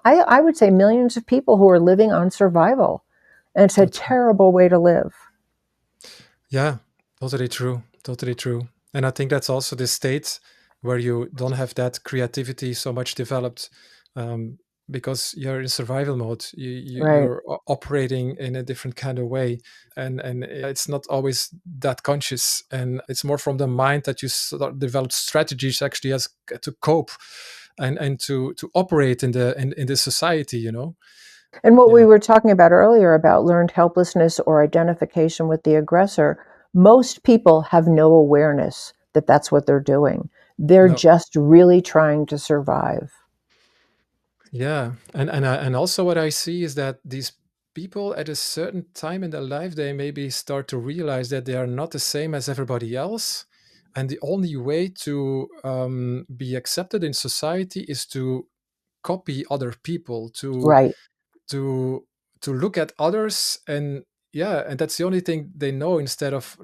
I would say millions of people who are living on survival. And it's a Totally. terrible way to live. Yeah. Totally true. Totally true. And I think that's also the state where you don't have that creativity so much developed, um, because you're in survival mode. Right, You're operating in a different kind of way, and it's not always that conscious. And it's more from the mind that you start develop strategies actually as to cope, and to operate in in the society. and what we Yeah. were talking about earlier about learned helplessness or identification with the aggressor, most people have no awareness that that's what they're doing. They're No. just really trying to survive. Yeah, and also what I see is that these people at a certain time in their life, they maybe start to realize that they are not the same as everybody else, and the only way to be accepted in society is to copy other people, Right, to to look at others, and yeah, and that's the only thing they know, instead of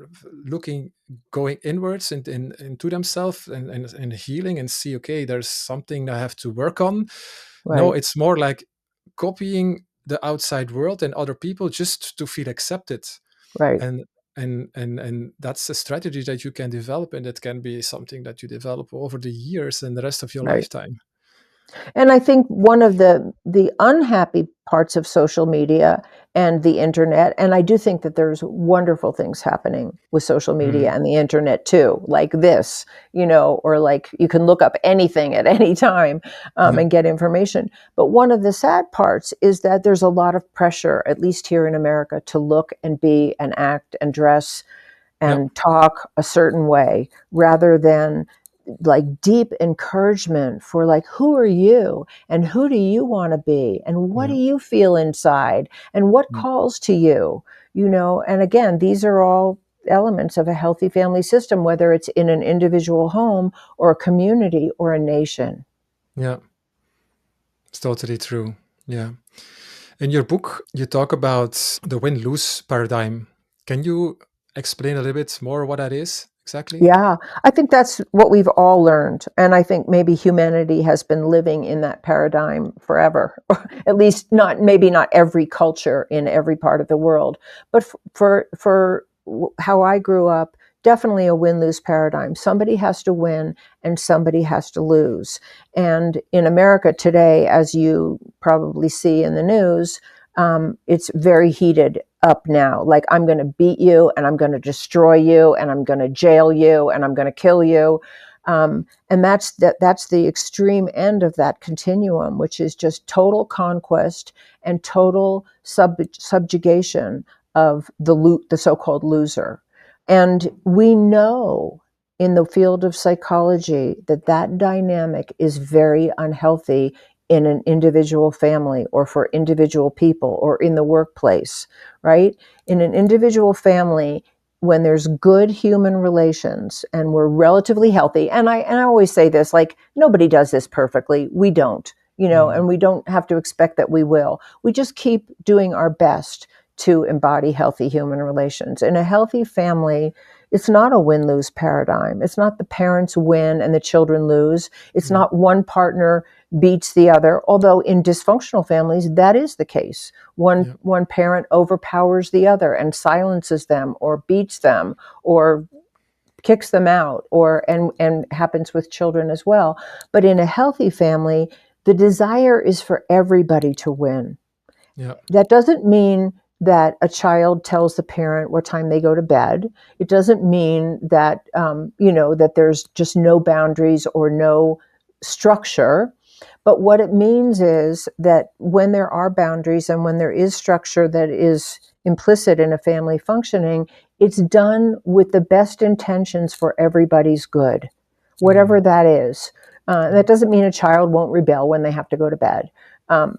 looking, going inwards into themselves, and healing, and see, okay, there's something I have to work on. No, right, it's more like copying the outside world and other people just to feel accepted. right, And and and and that's a strategy that you can develop, and it can be something that you develop over the years and the rest of your right. lifetime. And I think one of the unhappy parts of social media and the internet, and I do think that there's wonderful things happening with social media Mm, and the internet too, like this, or like you can look up anything at any time, yeah. and get information. But one of the sad parts is that there's a lot of pressure, at least here in America, to look and be and act and dress Yeah. and talk a certain way, rather than like deep encouragement for like, who are you and who do you want to be and what do Yeah. you feel inside and what Mm, calls to you. And again, these are all elements of a healthy family system, whether it's in an individual home or a community or a nation. yeah. It's totally true. Yeah. In your book, you talk about the win-lose paradigm. Can you explain a little bit more what that is exactly? Yeah, I think that's what we've all learned. And I think maybe humanity has been living in that paradigm forever. At least not, maybe not every culture in every part of the world. But for how I grew up, definitely a win-lose paradigm. Somebody has to win and somebody has to lose. And in America today, as you probably see in the news, it's very heated up now. Like, I'm going to beat you and I'm going to destroy you and I'm going to jail you and I'm going to kill you. And that's the extreme end of that continuum, which is just total conquest and total subjugation of the so-called loser. And we know in the field of psychology that that dynamic is very unhealthy in an individual family or for individual people or in the workplace, right? In an individual family, when there's good human relations and we're relatively healthy, and I always say this, like, nobody does this perfectly. We don't, Mm, and we don't have to expect that we will. We just keep doing our best to embody healthy human relations. In a healthy family, it's not a win-lose paradigm. It's not the parents win and the children lose. It's yeah. not one partner beats the other, although in dysfunctional families that is the case. one Yeah. one parent overpowers the other and silences them or beats them or kicks them out, and happens with children as well. But in a healthy family, the desire is for everybody to win. Yeah. That doesn't mean that a child tells the parent what time they go to bed. It doesn't mean that that there's just no boundaries or no structure. But what it means is that when there are boundaries and when there is structure that is implicit in a family functioning, it's done with the best intentions for everybody's good, whatever Mm, that is. That doesn't mean a child won't rebel when they have to go to bed. Um,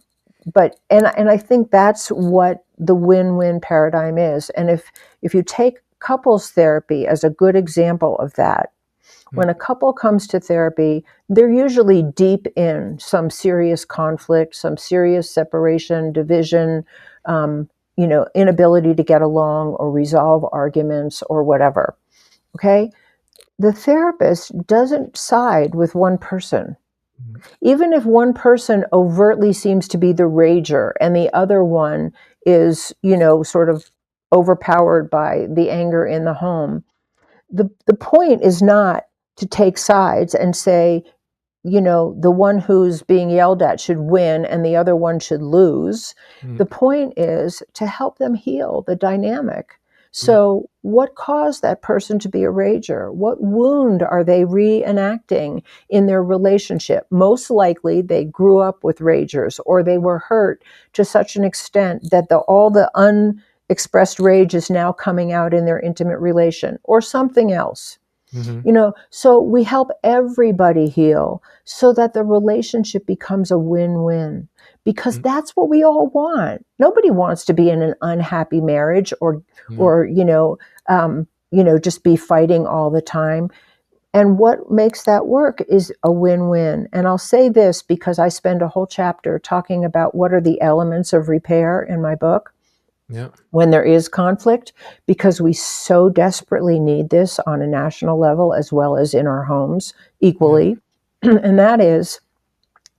and I think that's what the win-win paradigm is. And if you take couples therapy as a good example of that, mm, when a couple comes to therapy, they're usually deep in some serious conflict, some serious separation, division, um, inability to get along or resolve arguments or whatever. Okay? The therapist doesn't side with one person. mm, Even if one person overtly seems to be the rager and the other one is, sort of overpowered by the anger in the home, the point is not to take sides and say, the one who's being yelled at should win and the other one should lose. mm, The point is to help them heal the dynamic. yeah, So, what caused that person to be a rager? What wound are they reenacting in their relationship? Most likely, they grew up with ragers or they were hurt to such an extent that all the unexpressed rage is now coming out in their intimate relation or something else. mhm, So we help everybody heal so that the relationship becomes a win-win, because mm, that's what we all want. Nobody wants to be in an unhappy marriage or yeah, or just be fighting all the time. And what makes that work is a win-win. And I'll say this because I spend a whole chapter talking about what are the elements of repair in my book yeah, when there is conflict, because we so desperately need this on a national level as well as in our homes yeah, equally. And that is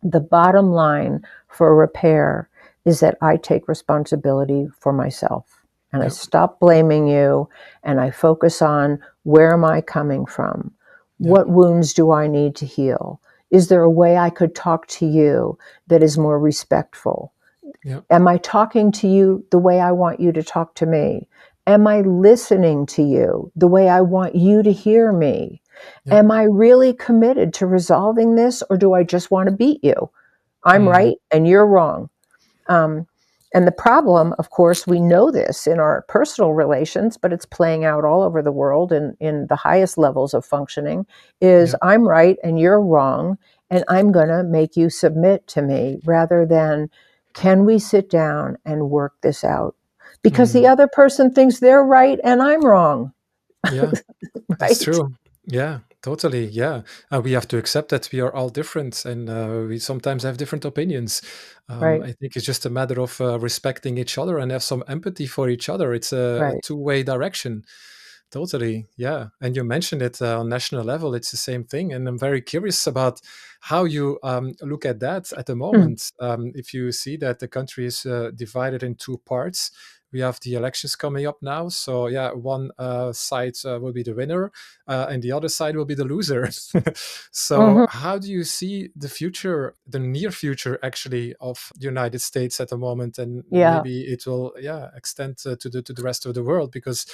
the bottom line for repair is that I take responsibility for myself and I yeah, stop blaming you and I focus on where am I coming from? yeah, What wounds do I need to heal? Is there a way I could talk to you that is more respectful? yeah, Am I talking to you the way I want you to talk to me? Am I listening to you the way I want you to hear me? yeah, Am I really committed to resolving this, or do I just want to beat you? I'm mm, right and you're wrong. Um, and the problem, of course, we know this in our personal relations, but it's playing out all over the world in the highest levels of functioning, is yeah, I'm right and you're wrong, and I'm going to make you submit to me rather than can we sit down and work this out? Because the mhm, other person thinks they're right and I'm wrong, yeah. That's right? true. Yeah, totally. Yeah. We have to accept that we are all different and we sometimes have different opinions. Right, I think it's just a matter of respecting each other and have some empathy for each other. It's a right. two-way direction. Totally. Yeah. And you mentioned it on national level, it's the same thing. And I'm very curious about how you look at that at the Hmm. moment. If you see that the country is divided in two parts, we have the elections coming up now. So, yeah, one side will be the winner and the other side will be the loser. So, Hmm. how do you see the future, the near future actually, of the United States at the moment? And Yeah. maybe it will, yeah, extend to the rest of the world because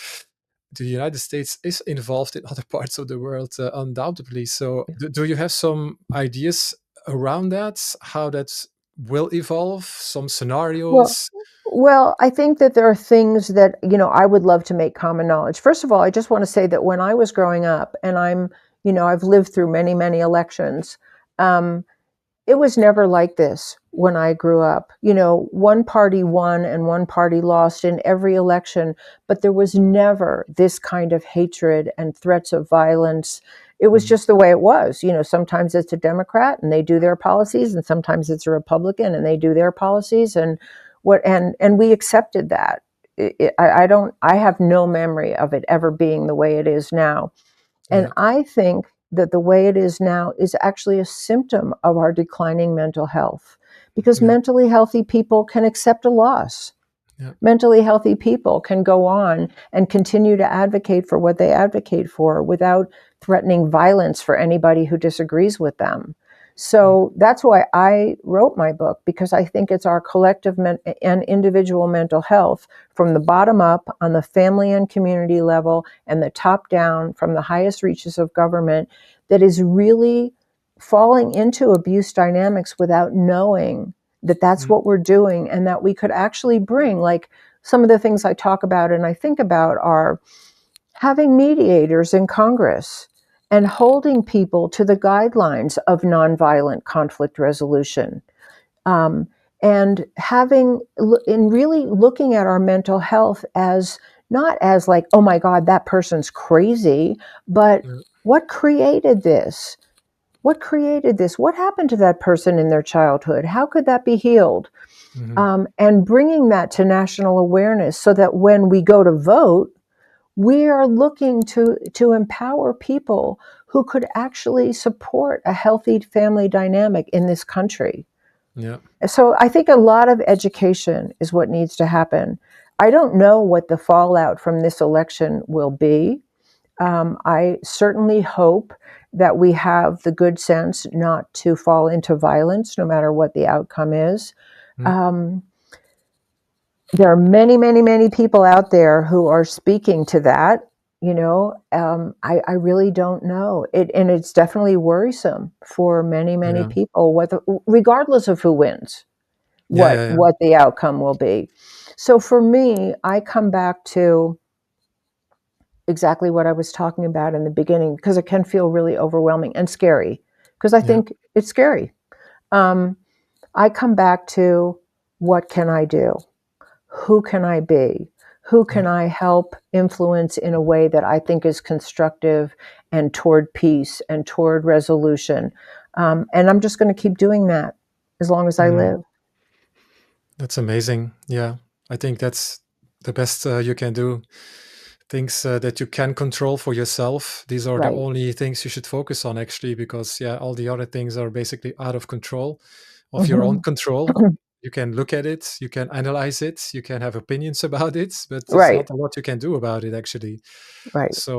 the United States is involved in other parts of the world, undoubtedly. So, do you have some ideas around that? How that will evolve? Some Well, scenarios? well, I think that there are things that, I would love to make common knowledge. First of all, I just want to say that when I was growing up, and I've lived through many, many elections, um, it was never like this when I grew up. One party won and one party lost in every election, but there was never this kind of hatred and threats of violence. It was Mm, just the way it was. Sometimes it's a Democrat and they do their policies, and sometimes it's a Republican and they do their policies, and we accepted that. I have no memory of it ever being the way it is now. And yeah, I think that the way it is now is actually a symptom of our declining mental health, because yeah, mentally healthy people can accept a loss. yeah, Mentally healthy people can go on and continue to advocate for what they advocate for without threatening violence for anybody who disagrees with them. mm, So that's why I wrote my book, because I think it's our collective and individual mental health from the bottom up on the family and community level and the top down from the highest reaches of government that is really falling into abuse dynamics without knowing that that's mm, what we're doing, and that we could actually bring, like, some of the things I talk about and I think about are having mediators in Congress and holding people to the guidelines of nonviolent conflict resolution. Um, and really looking at our mental health as not as like, oh my God, that person's crazy, but Yeah. what created this? What created this? What happened to that person in their childhood? How could that be healed? Hmm. And bringing that to national awareness so that when we go to vote, we are looking to empower people who could actually support a healthy family dynamic in this country. Yeah. So I think a lot of education is what needs to happen. I don't know what the fallout from this election will be. I certainly hope that we have the good sense not to fall into violence, no matter what the outcome is. Mm. Um, there are many, many, many people out there who are speaking to that. I really don't know it, and it's definitely worrisome for many, many Yeah. people, whether regardless of who wins, Yeah. what Yeah. Yeah. what the outcome will be. So for me, I come back to exactly what I was talking about in the beginning, because it can feel really overwhelming and scary, because I Yeah. think it's scary. Um, I come back to, what can I do? Who can I be? Who Yeah. can I help influence in a way that I think is constructive and toward peace and toward resolution? And I'm just going to keep doing that as long as I Mhm. live. That's amazing. Yeah. I think that's the best you can do. Things that you can control for yourself. These are the Right. only things you should focus on, actually, because, yeah, all the other things are basically out of control, of your own Hmm. control. You can look at it, you can analyze it, you can have opinions about it, but there's Right. not a lot you can do about it, actually. Right. So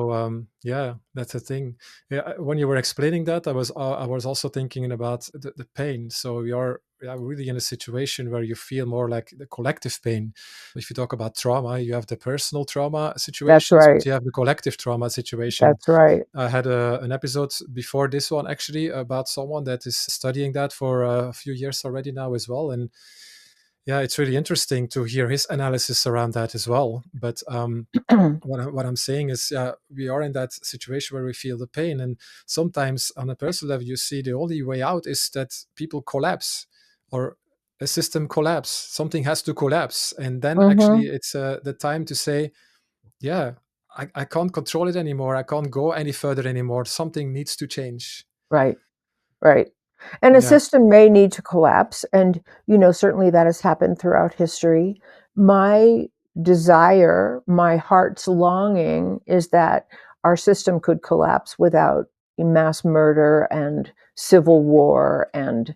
yeah, that's the thing. Yeah, when you were explaining that, I was also thinking about the pain. So we are, yeah, really in a situation where you feel more like the collective pain. If you talk about trauma, you have the personal trauma That's situations, but right. you have the collective trauma situation. That's right. I had an episode before this one, actually, about someone that is studying that for a few years already now as well, and yeah, it's really interesting to hear his analysis around that as well. But what I'm saying is, we are in that situation where we feel the pain, and sometimes on a personal level, you see the only way out is that people collapse, or a system collapse. Something has to collapse, and then actually Hmm. it's the time to say, yeah, I can't control it anymore. I can't go any further anymore. Something needs to change. Right. Right. And a Yeah, system may need to collapse. And, certainly that has happened throughout history. My desire, my heart's longing is that our system could collapse without mass murder and civil war and,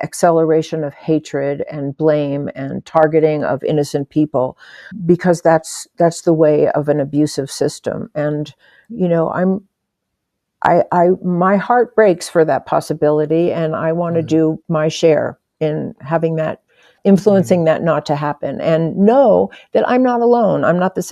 acceleration of hatred and blame and targeting of innocent people, because that's the way of an abusive system. And, I'm my heart breaks for that possibility, and I want to mm-hmm. do my share in having that, Mm-hmm. influencing that not to happen, and know that I'm not alone. I'm not the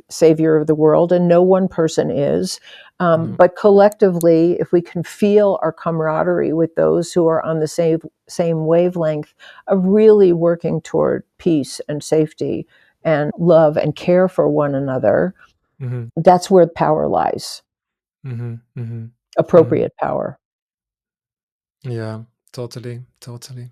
savior of the world, and no one person is. No. But collectively, if we can feel our camaraderie with those who are on the same wavelength of really working toward peace and safety and love and care for one another, Mm-hmm. that's where power lies. Mm-hmm. Mm-hmm. Mm-hmm. Appropriate power. Yeah, totally, totally.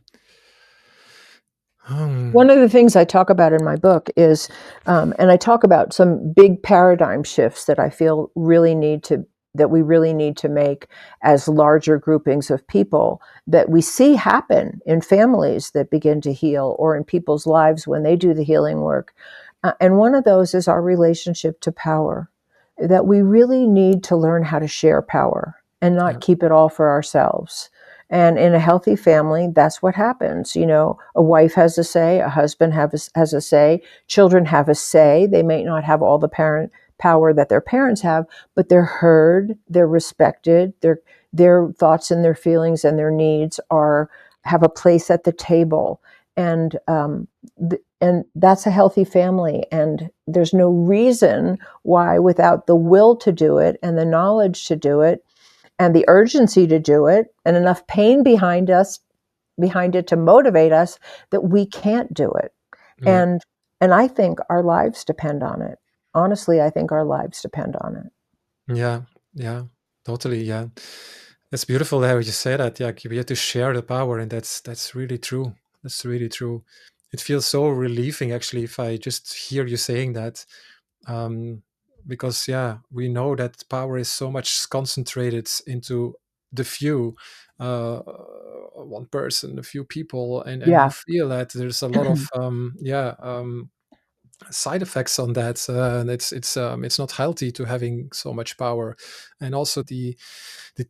Hmm. One of the things I talk about in my book is, and I talk about some big paradigm shifts that I feel that we really need to make as larger groupings of people, that we see happen in families that begin to heal, or in people's lives when they do the healing work. And one of those is our relationship to power, that we really need to learn how to share power and not Yeah. keep it all for ourselves. And in a healthy family, that's what happens. A wife has a say, a husband has a say, children have a say. They may not have all the parent power that their parents have, but they're heard, they're respected, their thoughts and their feelings and their needs have a place at the table. And and that's a healthy family. And there's no reason why, without the will to do it and the knowledge to do it and the urgency to do it and enough pain behind it to motivate us, that we can't do it. Yeah. And I think our lives depend on it. Honestly, I think our lives depend on it. Yeah. Yeah. Totally, yeah. That's beautiful how you say that. Yeah, we have to share the power, and that's really true. That's really true. It feels so relieving actually if I just hear you saying that, um, because yeah, we know that power is so much concentrated into the few, one person, a few people, and you Yeah. feel that there's a lot of side effects on that, and it's not healthy to having so much power, and also the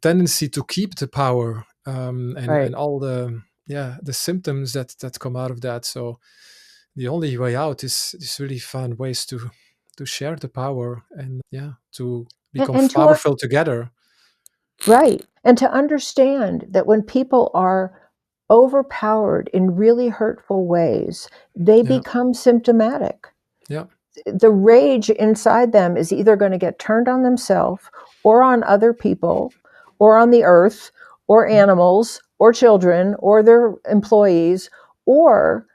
tendency to keep the power, and Right. all the the symptoms that come out of that. So the only way out is really find ways to share the power, and to And, become and to powerful together. right. And to understand that when people are overpowered in really hurtful ways, they Yeah, become symptomatic. yeah, The rage inside them is either going to get turned on themselves or on other people or on the earth or mm, animals or children or their employees or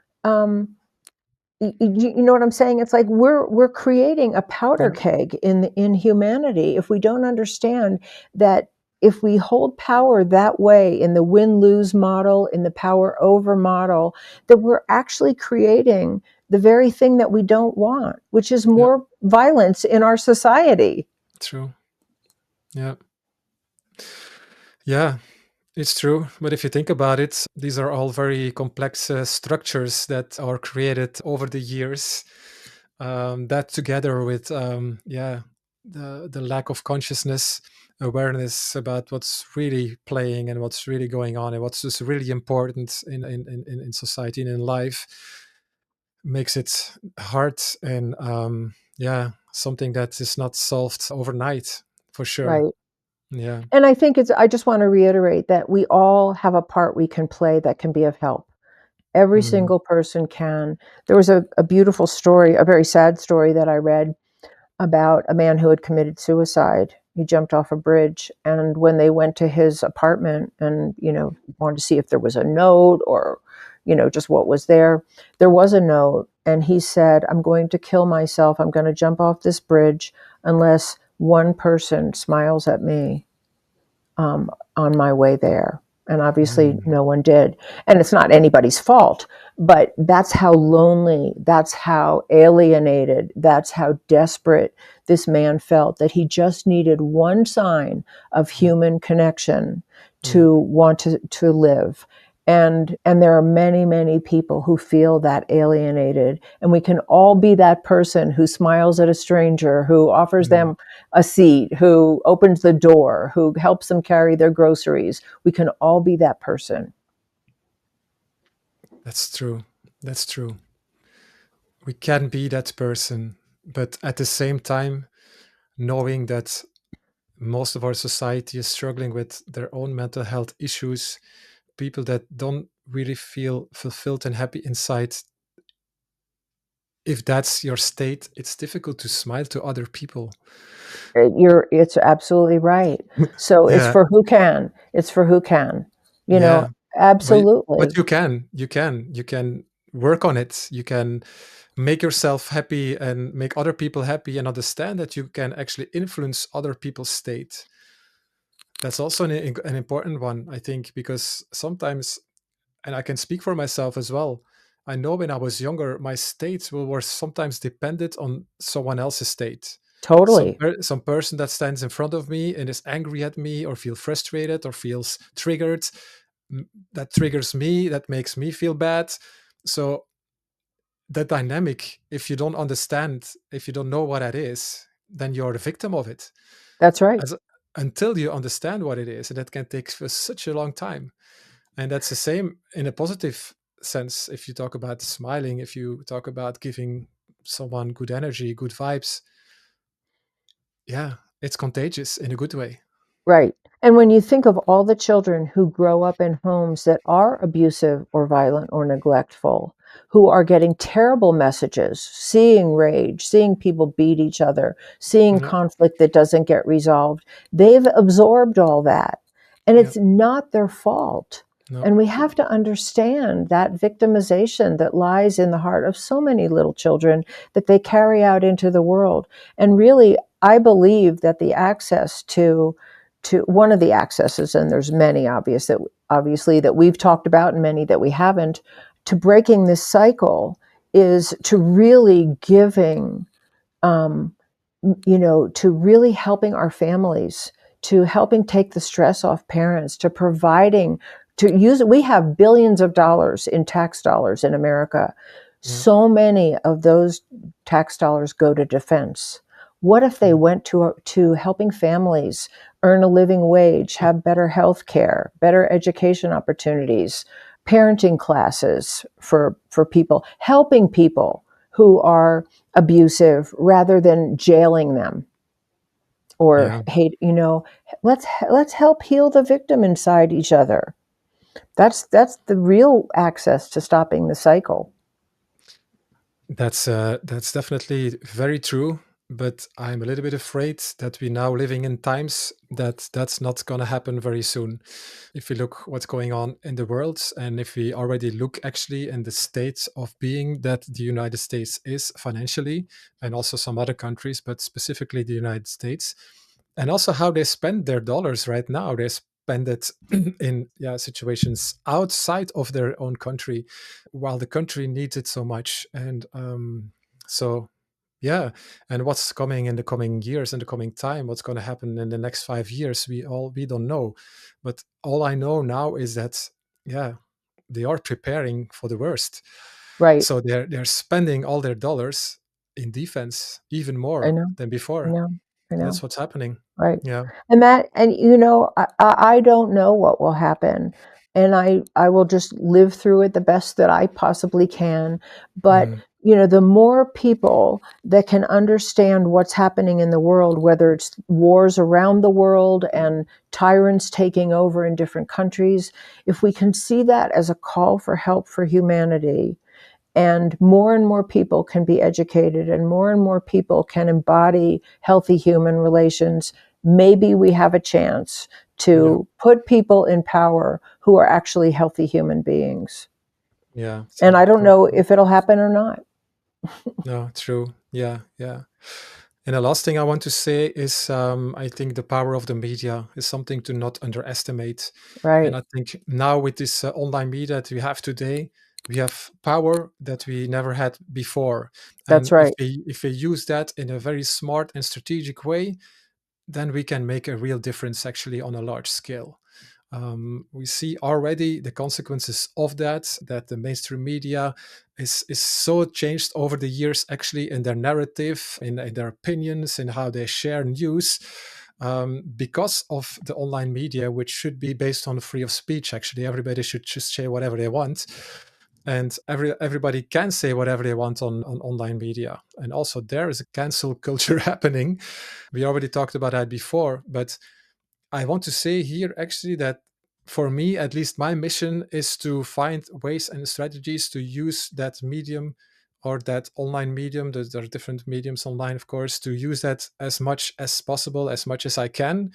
you know what I'm saying? It's like we're creating a powder yeah, keg in humanity if we don't understand that if we hold power that way in the win-lose model, in the power over model, that we're actually creating the very thing that we don't want, which is yeah. more violence in our society. True. Yeah, yeah. It's true, but if you think about it, these are all very complex structures that are created over the years. That together with the lack of consciousness, awareness about what's really playing and what's really going on and what's just really important in society and in life, makes it hard, and something that is not solved overnight, for sure. Right. Yeah. And I think I just want to reiterate that we all have a part we can play that can be of help. Every Mm, single person can. There was a beautiful story, a very sad story that I read about a man who had committed suicide. He jumped off a bridge, and when they went to his apartment and, wanted to see if there was a note or, just what was there was a note. And he said, I'm going to kill myself. I'm going to jump off this bridge unless one person smiles at me on my way there. And obviously, mm, no one did. And it's not anybody's fault, but that's how lonely, that's how alienated, that's how desperate this man felt, that he just needed one sign of yeah, human connection yeah, to want to live. And there are many, many people who feel that alienated. And we can all be that person who smiles at a stranger, who offers mm. them a seat, who opens the door, who helps them carry their groceries. We can all be that person. That's true. That's true. We can be that person, but at the same time, knowing that most of our society is struggling with their own mental health issues, people that don't really feel fulfilled and happy inside, if that's your state, it's difficult to smile to other people. It's absolutely right. So it's Yeah, for who can. It's for who can. You know, yeah. But absolutely. you can work on it. You can make yourself happy and make other people happy, and understand that you can actually influence other people's state. That's also an important one, I think, because sometimes, and I can speak for myself as well, I know when I was younger, my states were sometimes dependent on someone else's state. Totally. Some person that stands in front of me and is angry at me or feel frustrated or feels triggered, that triggers me, that makes me feel bad. So that dynamic, if you don't understand, if you don't know what that is, then you're the victim of it. That's right. As Until you understand what it is, and that can take for such a long time. And that's the same in a positive sense. If you talk about smiling, if you talk about giving someone good energy, good vibes, yeah, it's contagious in a good way. Right. And when you think of all the children who grow up in homes that are abusive or violent or neglectful, who are getting terrible messages, seeing rage, seeing people beat each other, seeing Yeah, conflict that doesn't get resolved, they've absorbed all that. And yeah, it's not their fault. no, And we have to understand that victimization that lies in the heart of so many little children that they carry out into the world. And really, I believe that the access to to one of the accesses, and there's many obviously that we've talked about and many that we haven't, to breaking this cycle is to really giving, um, to really helping our families, to helping take the stress off parents, to providing, to use, we have billions of dollars in tax dollars in America. Yeah. So many of those tax dollars go to defense. What if they Yeah. went to helping families earn a living wage, have better health care, better education opportunities, parenting classes for people, helping people who are abusive rather than jailing them or Yeah. hate, let's help heal the victim inside each other. That's the real access to stopping the cycle. That's definitely very true, but I'm a little bit afraid that we're now living in times that that's not going to happen very soon. If we look what's going on in the world, and if we already look actually in the state of being that the United States is financially, and also some other countries, but specifically the United States, and also how they spend their dollars right now. They spend it in situations outside of their own country, while the country needs it so much. And so yeah, and what's coming in the coming years, in the coming time, what's going to happen in the next 5 years, we don't know. But all I know now is that yeah, they are preparing for the worst. Right. So they're spending all their dollars in defense even I more know. than I before. know. I That's know. what's happening. Right. Yeah. And I don't know what will happen. And I will just live through it the best that I possibly can. But, Mm, the more people that can understand what's happening in the world, whether it's wars around the world and tyrants taking over in different countries, if we can see that as a call for help for humanity, and more people can be educated and more people can embody healthy human relations, maybe we have a chance yeah. to put people in power who are actually healthy human beings. Yeah. And So I don't great know point. if it'll happen or not. No, true. Yeah. Yeah. And the last thing I want to say is I think the power of the media is something to not underestimate. And Right. I think now with this online media that we have today, we have power that we never had before. That's And right. if we use that in a very smart and strategic way, then we can make a real difference actually on a large scale. We see already the consequences of that the mainstream media is so changed over the years actually in their narrative, in their opinions, in how they share news, because of the online media, which should be based on free of speech. Actually, everybody should just share whatever they want, and everybody can say whatever they want on online media. And also there is a cancel culture happening. We already talked about that before, but I want to say here actually that for me, at least my mission is to find ways and strategies to use that medium or that online medium. There are different mediums online, of course, to use that as much as possible, as much as I can,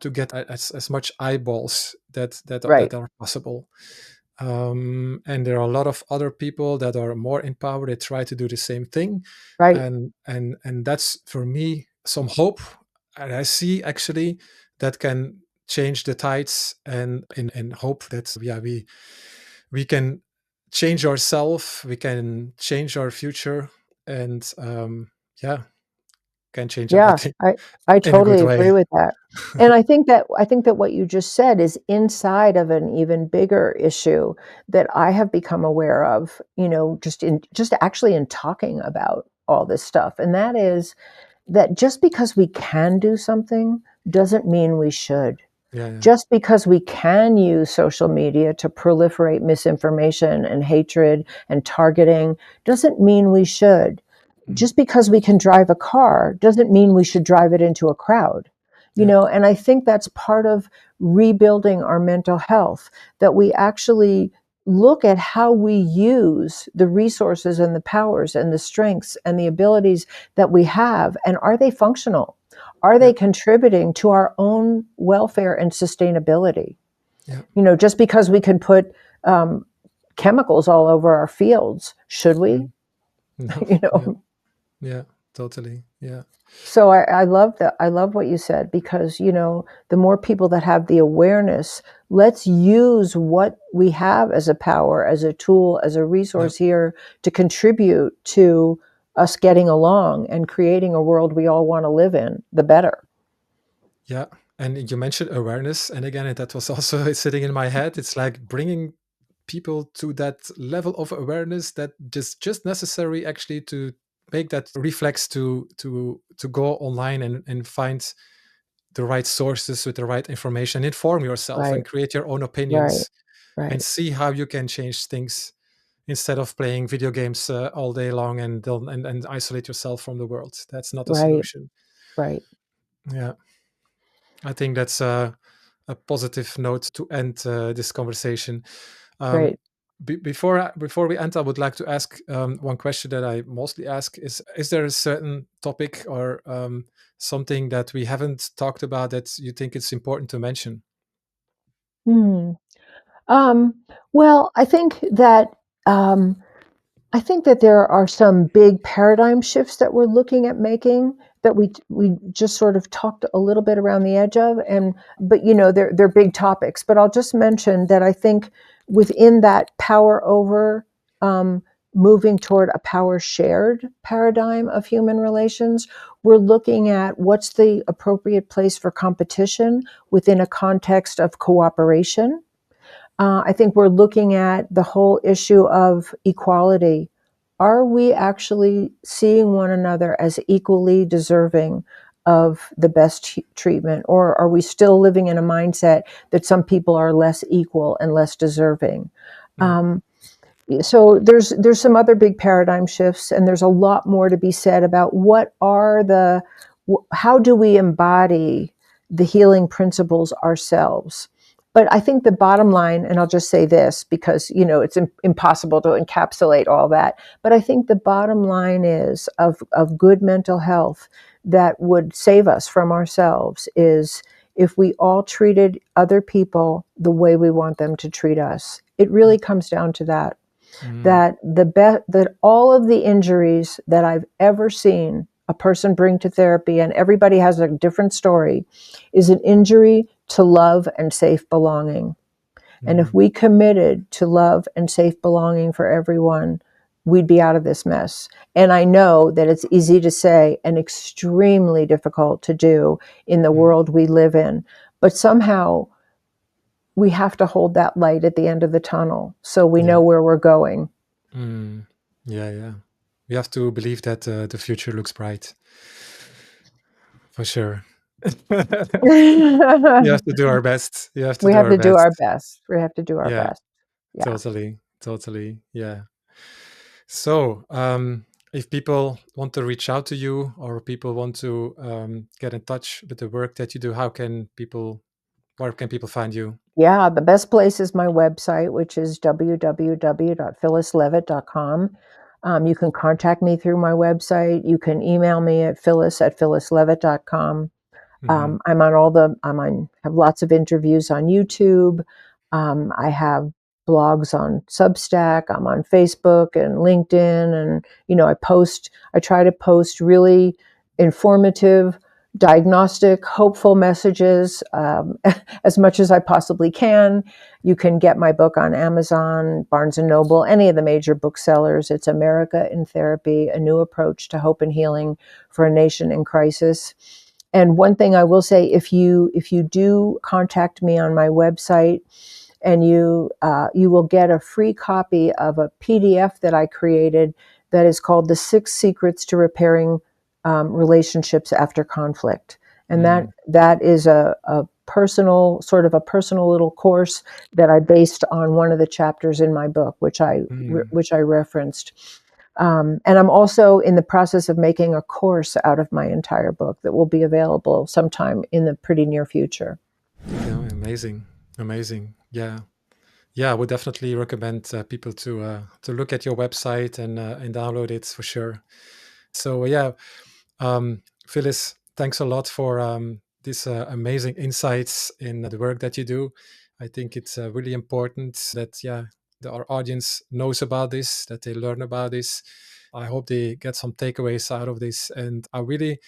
to get as much eyeballs that Right. are possible. And there are a lot of other people that are more in power. They try to do the same thing, Right. and that's for me some hope. And I see actually that can change the tides, and hope that we can change ourselves, we can change our future, and yeah, can change Yeah, everything I in a good totally agree way. with that. And I think that what you just said is inside of an even bigger issue that I have become aware of, just actually in talking about all this stuff. And that is that just because we can do something doesn't mean we should. Yeah, yeah. Just because we can use social media to proliferate misinformation and hatred and targeting doesn't mean we should. Mm, Just because we can drive a car doesn't mean we should drive it into a crowd. yeah, And I think that's part of rebuilding our mental health, that we actually look at how we use the resources and the powers and the strengths and the abilities that we have, and are they functional? Are yeah, they contributing to our own welfare and sustainability? yeah. Just because we can put um, chemicals all over our fields, should we? Mm, no, you yeah, know, yeah. Totally. Yeah. So I love that. I love what you said because, the more people that have the awareness, let's use what we have as a power, as a tool, as a Yeah. resource here to contribute to us getting along and creating a world we all want to live in, the better. Yeah. And you mentioned awareness. And again, that was also sitting in my head. It's like bringing people to that level of awareness that just necessary actually to make that reflex to go online and find the right sources with the right information, inform yourself Right, and create your own right, opinions and right, see how you can change things instead of playing video games all day long and isolate yourself from the world. That's not a right, solution. right, Yeah, I think that's a positive note to end this conversation. Um, great. before we end, I would like to ask one question that I mostly ask: is there a certain topic or something that we haven't talked about that you think it's important to mention? Hmm. Um, well, um, I think that there are some big paradigm shifts that we're looking at making that we just sort of talked a little bit around the edge of, and but they're big topics. But I'll just mention that I think within that power over, um, moving toward a power shared paradigm of human relations, we're looking at what's the appropriate place for competition within a context of cooperation. I think we're looking at the whole issue of equality. Are we actually seeing one another as equally deserving of the best treatment? Or are we still living in a mindset that some people are less equal and less deserving? Mm, Um, so there's some other big paradigm shifts, and there's a lot more to be said about how do we embody the healing principles ourselves. But I think the bottom line, and I'll just say this because it's impossible to encapsulate all that, but I think the bottom line is of good mental health that would save us from ourselves is if we all treated other people the way we want them to treat us. It mm, really comes down to that mm, that all of the injuries that I've ever seen a person bring to therapy, and everybody has a different story, is an injury to love and safe belonging. And if mm, we committed to love and safe belonging for everyone, we'd be out of this mess. And I know that it's easy to say and extremely difficult to do in the mm. world we live in. But somehow we have to hold that light at the end of the tunnel so we Yeah. know where we're going. Mm. Yeah, yeah. We have to believe that the future looks bright, for sure. We have to do our best. We have to We do have our to do our best. best. We have to do our Yeah, best. Yeah. totally, totally. Yeah. So, if people want to reach out to you or people want to get in touch with the work that you do, where can people find you? Yeah. The best place is my website, which is www.phyllisleavitt.com. You can contact me through my website. You can email me at phyllis@phyllisleavitt.com. Hmm. Have lots of interviews on YouTube. I have blogs on Substack. I'm on Facebook and LinkedIn. And, I try to post really informative, diagnostic, hopeful messages as much as I possibly can. You can get my book on Amazon, Barnes and Noble, any of the major booksellers. It's America in Therapy, A New Approach to Hope and Healing for a Nation in Crisis. And one thing I will say, if you do contact me on my website, and you will get a free copy of a PDF that I created that is called "The Six Secrets to Repairing Relationships After Conflict," and that Mm, that is a personal little course that I based on one of the chapters in my book, mm. which I referenced. And I'm also in the process of making a course out of my entire book that will be available sometime in the pretty near future. Yeah, amazing, amazing. Yeah, yeah. I would definitely recommend people to look at your website and download it for sure. So yeah, Phyllis, thanks a lot for these amazing insights in the work that you do. I think it's really important that our audience knows about this, that they learn about this, I hope they get some takeaways out of this. And I really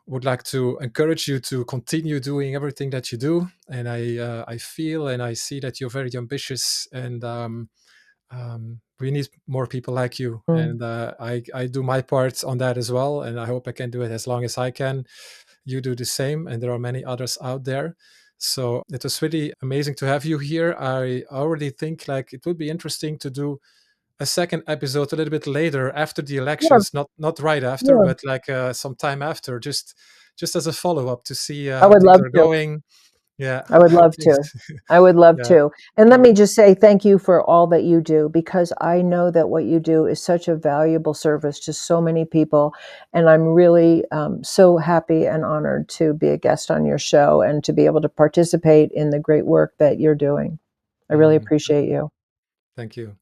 would like to encourage you to continue doing everything that you do. And I feel and I see that you're very ambitious, and we need more people like you. Mm. And I do my part on that as well. And I hope I can do it as long as I can. You do the same, and there are many others out there. So it was really amazing to have you here. I already think like it would be interesting to do a second episode a little bit later after the Sure, elections, not right after, sure. but like some time after, just as a follow up to see I how would things love are to. going. Yeah, I would how love things. to. I would love Yeah, to. And let yeah, me just say thank you for all that you do, because I know that what you do is such a valuable service to so many people. And I'm really so happy and honored to be a guest on your show and to be able to participate in the great work that you're doing. I really mm, appreciate you. thank you.